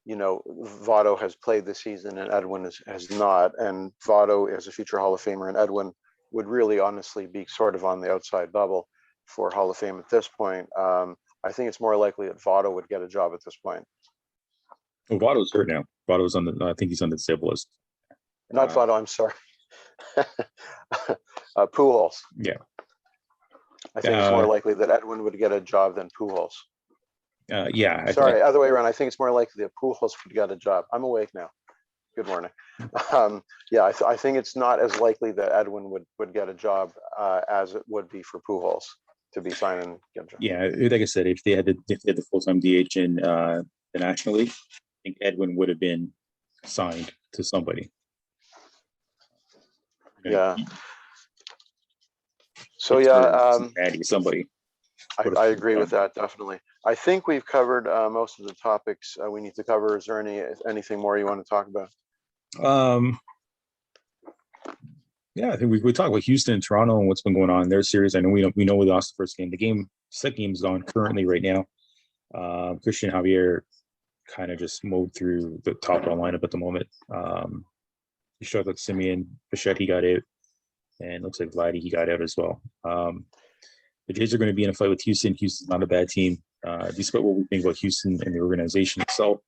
Votto has played this season and Edwin has not, and Votto is a future Hall of Famer, and Edwin would really honestly be sort of on the outside bubble for Hall of Fame at this point. I think it's more likely that Votto would get a job at this point. Well, Votto's hurt now. Votto's on the, I think he's on the disabled list. Not Votto, I'm sorry. Pujols. Yeah. I think it's more likely that Edwin would get a job than Pujols. Yeah. Sorry, other way around. I think it's more likely that Pujols would get a job. I'm awake now. Good morning. Yeah, I think it's not as likely that Edwin would get a job as it would be for Pujols to be signed and get a job. Yeah, like I said, if they had the full-time DH in the National League, I think Edwin would have been signed to somebody. Yeah. So yeah, somebody. I agree with that, definitely. I think we've covered most of the topics we need to cover. Is there anything more you want to talk about? Yeah, I think we talk about Houston and Toronto and what's been going on in their series. I know we lost the first game. The second game's on currently right now. Christian Javier kind of just mowed through the top of the lineup at the moment. He struck with Simeon, Bichette, he got out, and looks like Vladdy, he got out as well. The Jays are going to be in a fight with Houston. Houston's not a bad team. Despite what we think about Houston and the organization itself,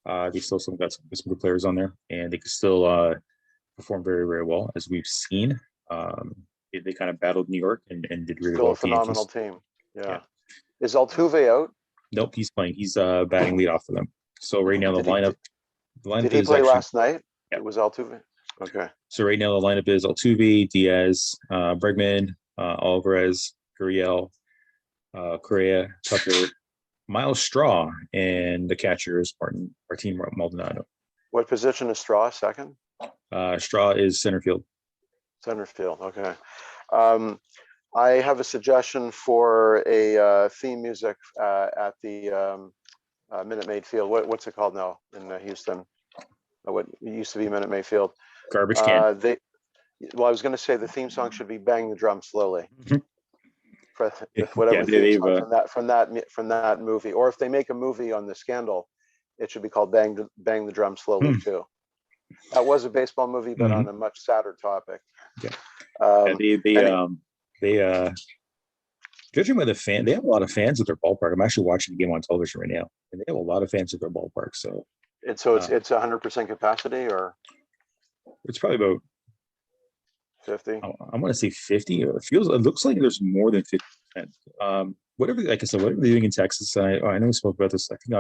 they still got some good players on there, and they can still perform very, very well, as we've seen. They kind of battled New York and did really well. Still a phenomenal team. Yeah. Is Altuve out? Nope, he's playing. He's batting lead off for them. So right now the lineup did he play last night? Yeah. It was Altuve. Okay. So right now the lineup is Altuve, Diaz, Bregman, Alvarez, Gurriel, Correa, Tucker, Miles Straw, and the catcher is Martin Maldonado. What position is Straw? Second? Straw is center field. Center field. Okay. I have a suggestion for a theme music at the Minute Maid Field. What's it called now in Houston? What used to be Minute Maid Field. Garbage can. I was going to say the theme song should be "Bang the Drum Slowly." For whatever from that movie, or if they make a movie on the scandal, it should be called "Bang the Drum Slowly" too. That was a baseball movie, but on a much sadder topic. Judging by the fan, they have a lot of fans at their ballpark. I'm actually watching the game on television right now, and they have a lot of fans at their ballpark. So it's 100% capacity, or it's probably about 50. I want to say 50. It looks like there's more than 50%. Whatever, like I said, whatever they're doing in Texas, I know we spoke about this, I think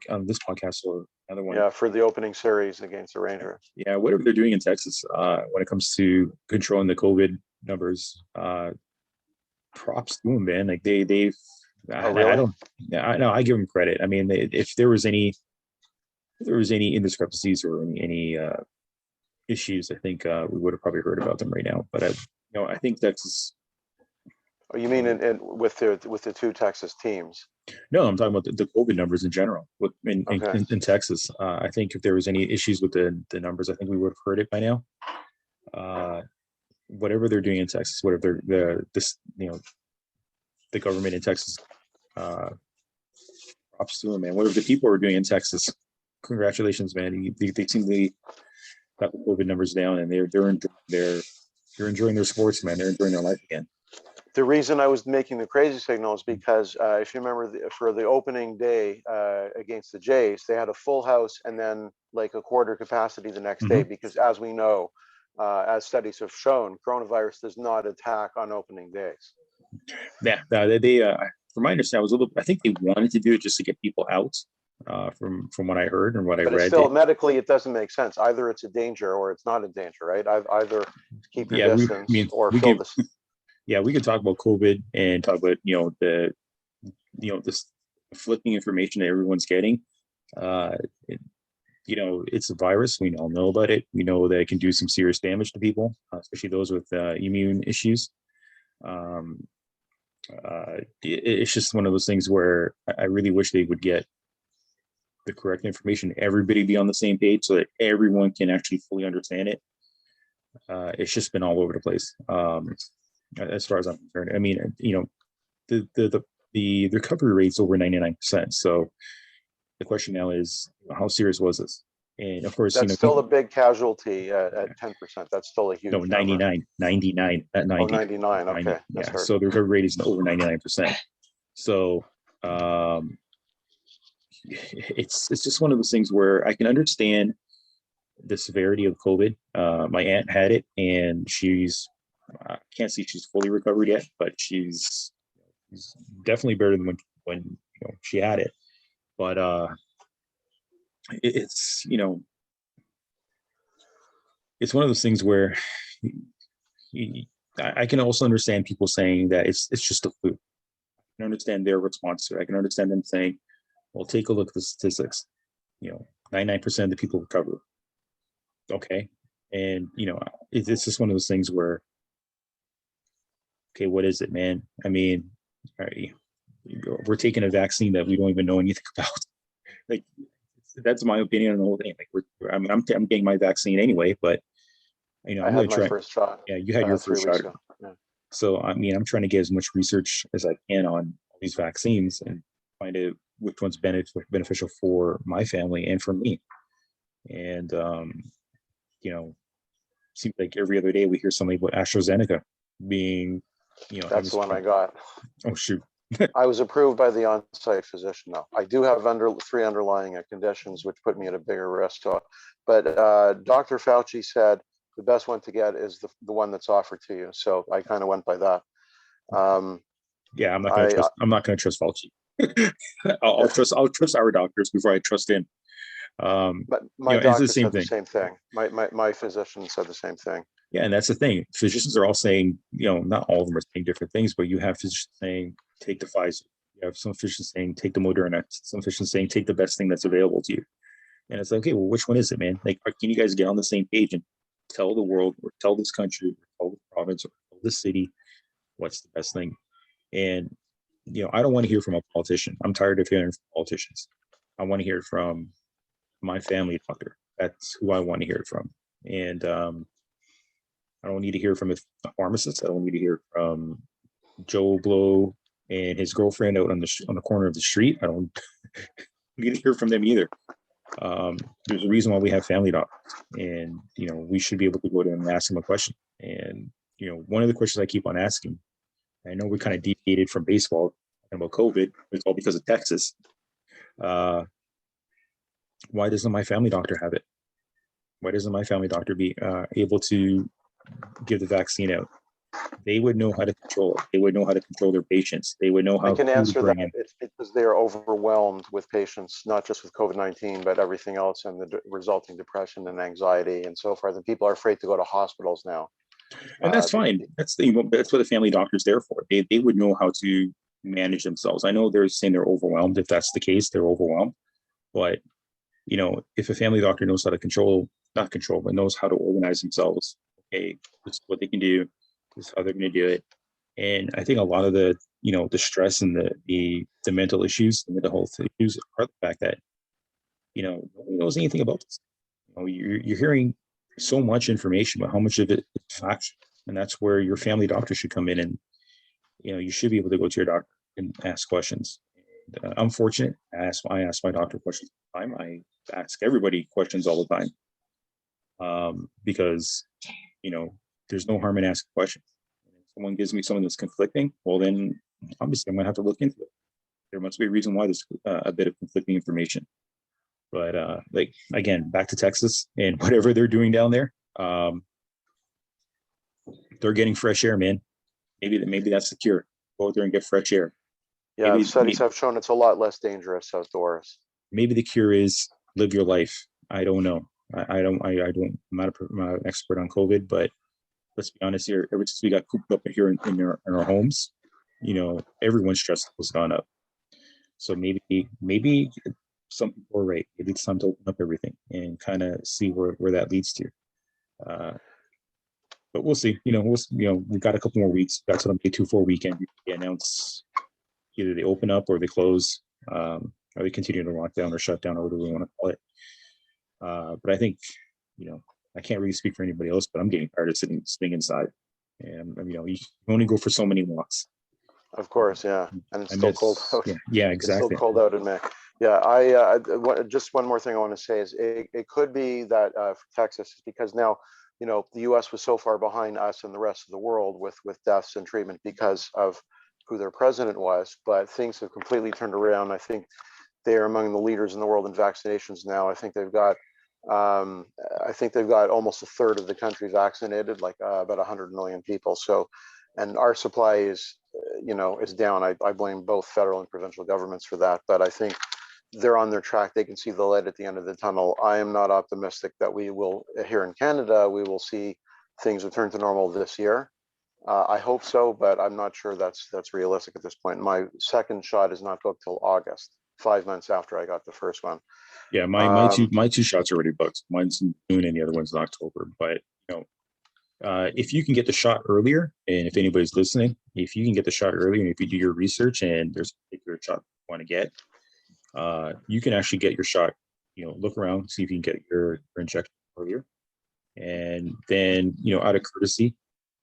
on this podcast or another one. Yeah, for the opening series against the Rangers. Yeah, whatever they're doing in Texas, when it comes to controlling the COVID numbers, props to them, man. Like they've. Really? I give them credit. I mean, if there was any indiscrepancies or any issues, I think we would have probably heard about them right now. But I think Texas. Oh, you mean with the two Texas teams? No, I'm talking about the COVID numbers in general in Texas. I think if there was any issues with the numbers, I think we would have heard it by now. Whatever they're doing in Texas, whatever the government in Texas, props to them, man. Whatever the people are doing in Texas, congratulations, man. They seem to got the COVID numbers down, and they're enjoying their sports, man. They're enjoying their life again. The reason I was making the crazy signal is because if you remember for the opening day against the Jays, they had a full house and then like a quarter capacity the next day, because as we know, as studies have shown, coronavirus does not attack on opening days. Yeah, from my understanding, was a little. I think they wanted to do it just to get people out. From what I heard and what I But it's read. still medically, it doesn't make sense. Either it's a danger or it's not a danger, right? Either keep your Yeah, distance or we fill could. this. Yeah, we could talk about COVID and talk about this conflicting information that everyone's getting. It, it's a virus. We all know about it. We know that it can do some serious damage to people, especially those with immune issues. It's just one of those things where I really wish they would get the correct information, everybody be on the same page so that everyone can actually fully understand it. It's just been all over the place. As far as I'm concerned, I mean, the recovery rate's over 99%. So the question now is, how serious was this? And of course, That's still a big casualty at 10%. That's still a huge no, 99, 99 at 90. Oh, 99. 90, Okay. yeah. So the recovery rate is over 99%. So it's just one of those things where I can understand the severity of COVID. My aunt had it, and I can't say she's fully recovered yet, but she's definitely better than when she had it. But it's it's one of those things where I can also understand people saying that it's just a flu. I can understand their response to it. I can understand them saying, well, take a look at the statistics. 99% of the people recover. Okay. And, it's just one of those things where, okay, what is it, man? I mean, we're taking a vaccine that we don't even know anything about. Like, that's my opinion on the whole thing. Like, I'm getting my vaccine anyway, but, I'm going to try. First shot. Yeah, you had your first shot. Yeah. So, I mean, I'm trying to get as much research as I can on these vaccines and find out which one's beneficial for my family and for me. And, seems like every other day we hear something about AstraZeneca being, That's the one I got. Oh, shoot. I was approved by the on-site physician. Though I do have 3 underlying conditions, which put me at a bigger risk. So, but Dr. Fauci said the best one to get is the one that's offered to you. So I kind of went by that. Yeah, I'm not going to trust. I'm not going to trust Fauci. I'll trust our doctors before I trust him. But my doctor said the same thing. My physician said the same thing. Yeah, and that's the thing. Physicians are all saying, not all of them are saying different things, but you have physicians saying, take the Pfizer. You have some physicians saying, take the Moderna. Some physicians saying, take the best thing that's available to you. And it's like, okay, well, which one is it, man? Like, can you guys get on the same page and tell the world, or tell this country, or tell the province, or tell the city what's the best thing? And, I don't want to hear from a politician. I'm tired of hearing from politicians. I want to hear from my family doctor. That's who I want to hear it from. And I don't need to hear from a pharmacist. I don't need to hear from Joe Blow and his girlfriend out on the corner of the street. I don't need to hear from them either. There's a reason why we have family doctors, and we should be able to go to them and ask them a question. And one of the questions I keep on asking, I know we kind of deviated from baseball and about COVID. It's all because of Texas. Why doesn't my family doctor have it? Why doesn't my family doctor be able to give the vaccine out? They would know how to control it. They would know how to control their patients. They would know how. I can answer that. It's because they are overwhelmed with patients, not just with COVID-19, but everything else, and the resulting depression and anxiety and so forth. And people are afraid to go to hospitals now. And that's fine. That's what the family doctor's there for. They would know how to manage themselves. I know they're saying they're overwhelmed. If that's the case, they're overwhelmed. But if a family doctor knows how to not control, but knows how to organize themselves, okay, this is what they can do, this is how they're going to do it. And I think a lot of the the stress and the mental issues, the mental health issues, are the fact that nobody knows anything about this. You're hearing so much information, but how much of it is factual? And that's where your family doctor should come in, and you should be able to go to your doctor and ask questions. And, I'm fortunate. I ask my doctor questions all the time. I ask everybody questions all the time, because there's no harm in asking questions. If someone gives me something that's conflicting, well, then obviously I'm gonna have to look into it. There must be a reason why there's a bit of conflicting information. But like, again, back to Texas and whatever they're doing down there, they're getting fresh air, man. Maybe that's the cure. Go out there and get fresh air. Yeah, the maybe, studies have shown it's a lot less dangerous outdoors. maybe the cure is live your life. I don't know. I don't, I'm not an expert on COVID, but let's be honest here. Ever since we got cooped up here in our homes, everyone's stress has gone up. So maybe some people are right. Maybe it's time to open up everything and kind of see where that leads to. Uh, but we'll see. We've got a couple more weeks. That's what I'm May 2-4 weekend. They announce either they open up or they close, or they continue to lock down or shut down, or whatever we want to call it. But I think, I can't really speak for anybody else, but I'm getting tired of sitting inside. And you can only go for so many walks. Of course, yeah, and it's I still miss, cold out. yeah, It's still exactly. cold out in May. Yeah, just one more thing I want to say is it could be that for Texas is because now, the U.S. was so far behind us and the rest of the world with deaths and treatment because of who their president was, but things have completely turned around. I think they are among the leaders in the world in vaccinations now. I think they've got almost a third of the country vaccinated, like about 100 million people. So, and our supply is down. I blame both federal and provincial governments for that, but I think they're on their track. They can see the light at the end of the tunnel. I am not optimistic that we will, here in Canada, we will see things return to normal this year. I hope so, but I'm not sure that's realistic at this point. My second shot is not booked till August, 5 months after I got the first one. Yeah, my two shots are already booked. Mine's in June and the other one's in October. But if you can get the shot earlier, and if anybody's listening, if you can get the shot earlier, and if you do your research and there's a particular shot you want to get, you can actually get your shot. Look around, see if you can get your injection earlier, and then out of courtesy,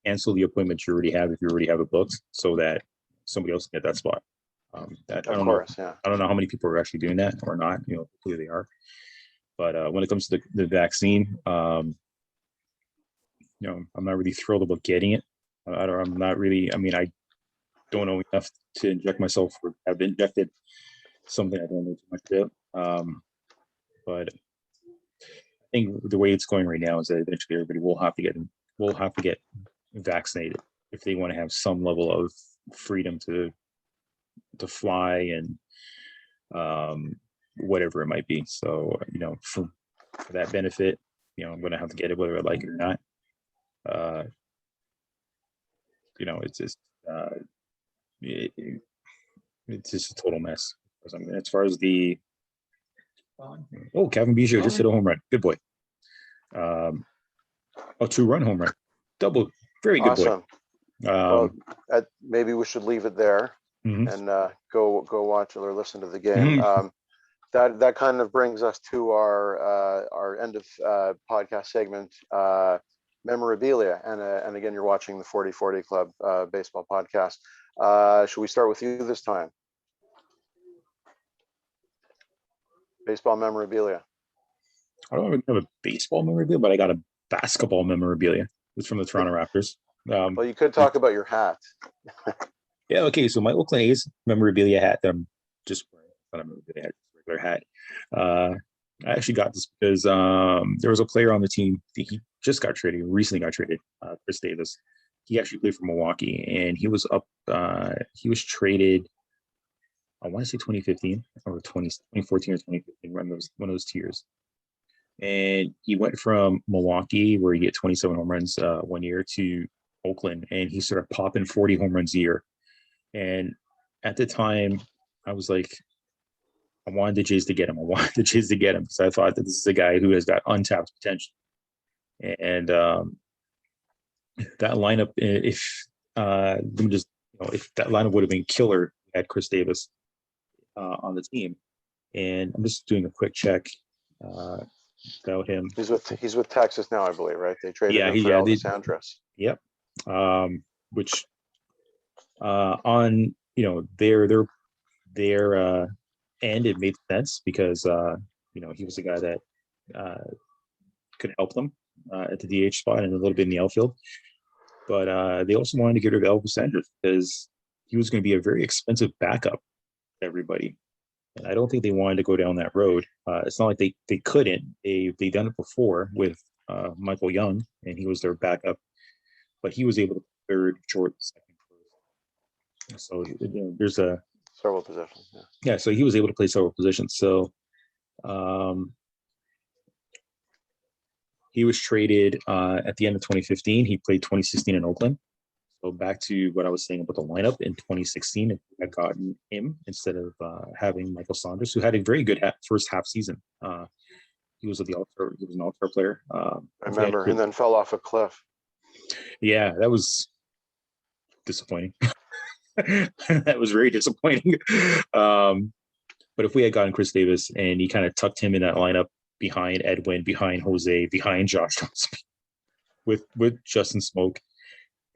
cancel the appointment you already have if you already have it booked, so that somebody else can get that spot. That I Of don't know. course, yeah. I don't know how many people are actually doing that or not. Hopefully they are. But when it comes to the vaccine, I'm not really thrilled about getting it. I'm not really. I mean, I don't know enough to inject myself or have injected something I don't know too much about. But I think the way it's going right now is that eventually everybody will have to get vaccinated if they want to have some level of freedom to fly and whatever it might be. So for that benefit, I'm going to have to get it whether I like it or not. It's just it's just a total mess. I mean, as far as the Kevin Biggio just hit a home run. Good boy. A 2-run home run. Double. Very good boy. Awesome. Well, maybe we should leave it there and go watch or listen to the game. That kind of brings us to our end of podcast segment, memorabilia. And again, you're watching the 40/40 Club baseball podcast. Should we start with you this time? Baseball memorabilia. I don't have a baseball memorabilia, but I got a basketball memorabilia. It's from the Toronto Raptors. Well, you could talk about your hat. Yeah, okay. So my Oakland A's memorabilia hat that I'm just wearing, not a memorabilia hat, just a regular hat. I actually got this because there was a player on the team. He just got traded, recently got traded, Chris Davis. He actually played for Milwaukee, and he was up. He was traded, I want to say 2015 or 2014 or 2015, one of those 2 years. And he went from Milwaukee, where he hit 27 home runs 1 year, to Oakland, and he started popping 40 home runs a year. And at the time, I was like, I wanted the Jays to get him. Because I thought that this is a guy who has got untapped potential. And that lineup, if that lineup would have been killer at Chris Davis on the team. And I'm just doing a quick check about him. He's with Texas now, I believe, right? They traded him for Elvis Andrus. Yep. Which on their end, it made sense because he was a guy that could help them at the DH spot and a little bit in the outfield. But they also wanted to get rid of Elvis Andrus because he was going to be a very expensive backup to everybody. And I don't think they wanted to go down that road. It's not like they couldn't. They've done it before with Michael Young, and he was their backup. But he was able to third, short, second, first. So there's a Several positions. Yeah. Yeah, so he was able to play several positions. So um, he was traded at the end of 2015. He played 2016 in Oakland. So back to what I was saying about the lineup in 2016, if we had gotten him instead of having Michael Saunders, who had a very good first half season. He was He was an all-star player. I remember, and then fell off a cliff. Yeah, that was disappointing. That was very disappointing. But if we had gotten Chris Davis and he kind of tucked him in that lineup behind Edwin, behind Jose, behind Josh Johnson, with Justin Smoke,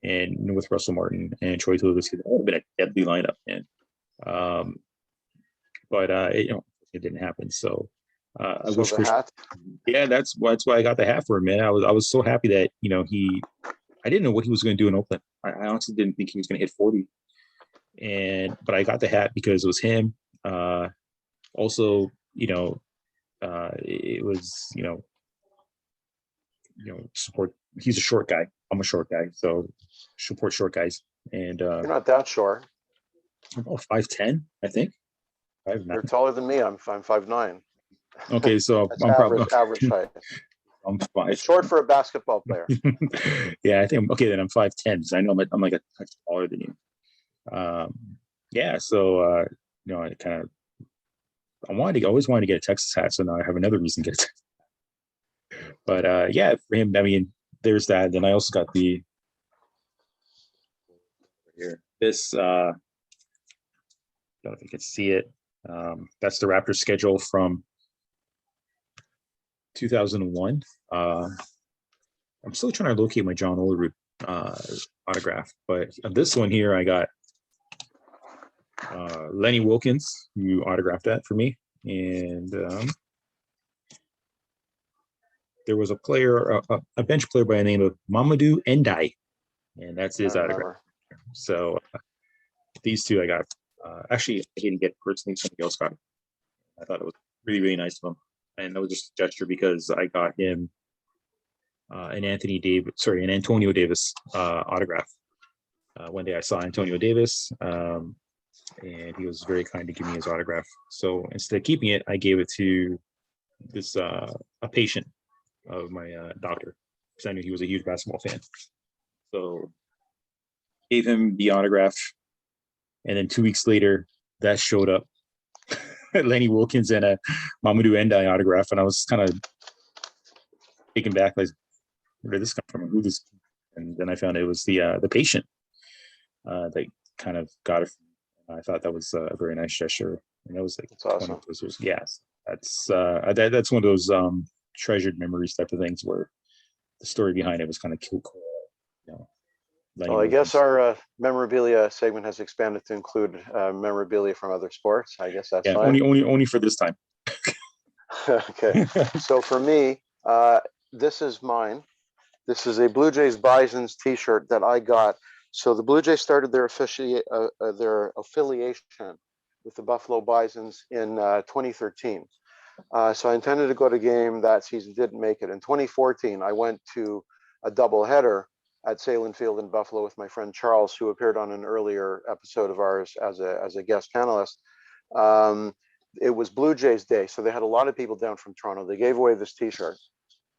and with Russell Martin and Troy Tulowitzki, that would have been a deadly lineup, man. But it didn't happen. So I wish the hat. Yeah, that's why I got the hat for him, man. I was so happy that I didn't know what he was going to do in Oakland. I honestly didn't think he was going to hit 40. But I got the hat because it was him. Also, it was, support. He's a short guy. I'm a short guy, so support short guys. And you're not that short. I'm about 5'10", I think. 5'9". You're taller than me. I'm 5'9". Okay, so That's I'm average probably height. I'm 5. It's short for a basketball player. Yeah, I think okay. Then I'm 5'10". So I know I'm like a touch taller than you. Yeah. So I always wanted to get a Texas hat. So now I have another reason to get it. But yeah, for him, I mean, there's that. Then I also got the here. This I don't know if you can see it. That's the Raptors schedule from 2001. I'm still trying to locate my John Olerud autograph, but this one here I got Lenny Wilkins, who autographed that for me, and there was a player, a bench player by the name of Mamadou Ndiaye, and that's his autograph. So these two I got. Actually, I didn't get personally. Somebody else got it. I thought it was really, really nice of him, and that was just a gesture because I got him an Antonio Davis autograph. One day I saw Antonio Davis, and he was very kind to give me his autograph. So instead of keeping it, I gave it to this a patient of my doctor because I knew he was a huge basketball fan. So gave him the autograph, and then 2 weeks later, that showed up. Lenny Wilkins and a Mamadou Ndiaye autograph, and I was kind of taken back, like, where did this come from? Who this? And then I found it was the patient that kind of got it. I thought that was a very nice gesture, and that was like that's awesome. Yes, that's one of those treasured memories type of things where the story behind it was kind of cool. Well, I guess our memorabilia segment has expanded to include memorabilia from other sports. I guess that's fine. Only for this time. Okay, so for me, this is mine. This is a Blue Jays Bisons T-shirt that I got. So the Blue Jays started their affiliation with the Buffalo Bisons in 2013. So I intended to go to a game that season, didn't make it. In 2014, I went to a doubleheader at Salem Field in Buffalo with my friend Charles, who appeared on an earlier episode of ours as a guest panelist. It was Blue Jays Day, so they had a lot of people down from Toronto. They gave away this T-shirt.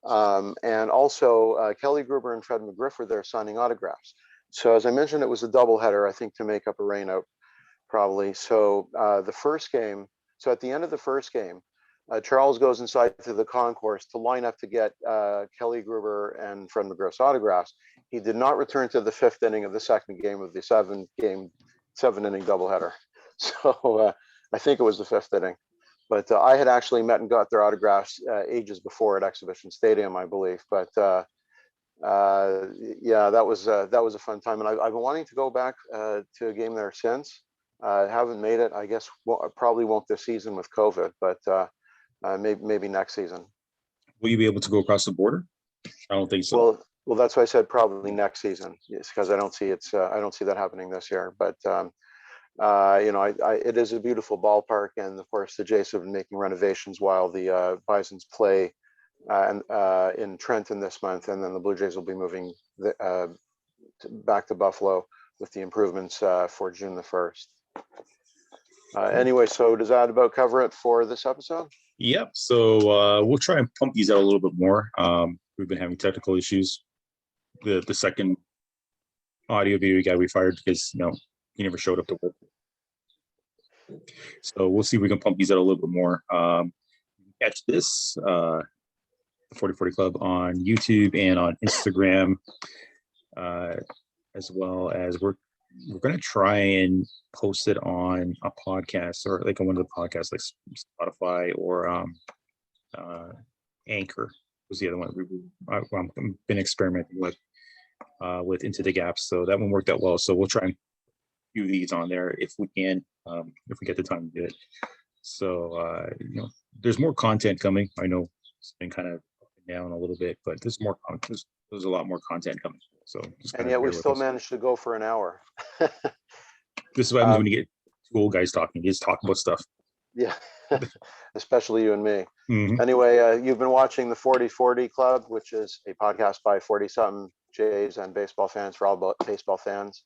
And also Kelly Gruber and Fred McGriff were there signing autographs. So as I mentioned, it was a doubleheader, I think, to make up a rainout, probably. So the first game, so at the end of the first game, Charles goes inside to the concourse to line up to get Kelly Gruber and Fred McGriff's autographs. He did not return to the fifth inning of the second game of the seven inning doubleheader. So I think it was the fifth inning. But I had actually met and got their autographs ages before at Exhibition Stadium, I believe. But yeah, that was a fun time, and I've been wanting to go back to a game there since. Haven't made it. I guess probably won't this season with COVID, but maybe next season. Will you be able to go across the border? I don't think so. Well, that's why I said probably next season, because I don't see that happening this year. But it is a beautiful ballpark, and of course the Jays have been making renovations while the Bisons play in Trenton this month, and then the Blue Jays will be moving back to Buffalo with the improvements for June the 1st. Anyway, so does that about cover it for this episode? Yep. So we'll try and pump these out a little bit more. We've been having technical issues. The second audio video guy we fired because he never showed up to work. So we'll see if we can pump these out a little bit more. Catch this, the 4040 Club on YouTube and on Instagram, as well as we're going to try and post it on a podcast or like on one of the podcasts like Spotify or Anchor was the other one I've been experimenting with Into the Gaps. So that one worked out well. So we'll try and do these on there if we can, if we get the time to do it. So, there's more content coming. I know it's been kind of up and down a little bit, but there's more content. There's a lot more content coming. So, and yet we still managed to go for an hour. This is what happens when you get two old guys talking. You just talk about stuff. Yeah, especially you and me. Mm-hmm. Anyway, you've been watching the 4040 Club, which is a podcast by 40-something Jays and baseball fans for all baseball fans.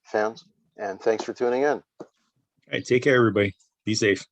And thanks for tuning in. All right, take care, everybody. Be safe.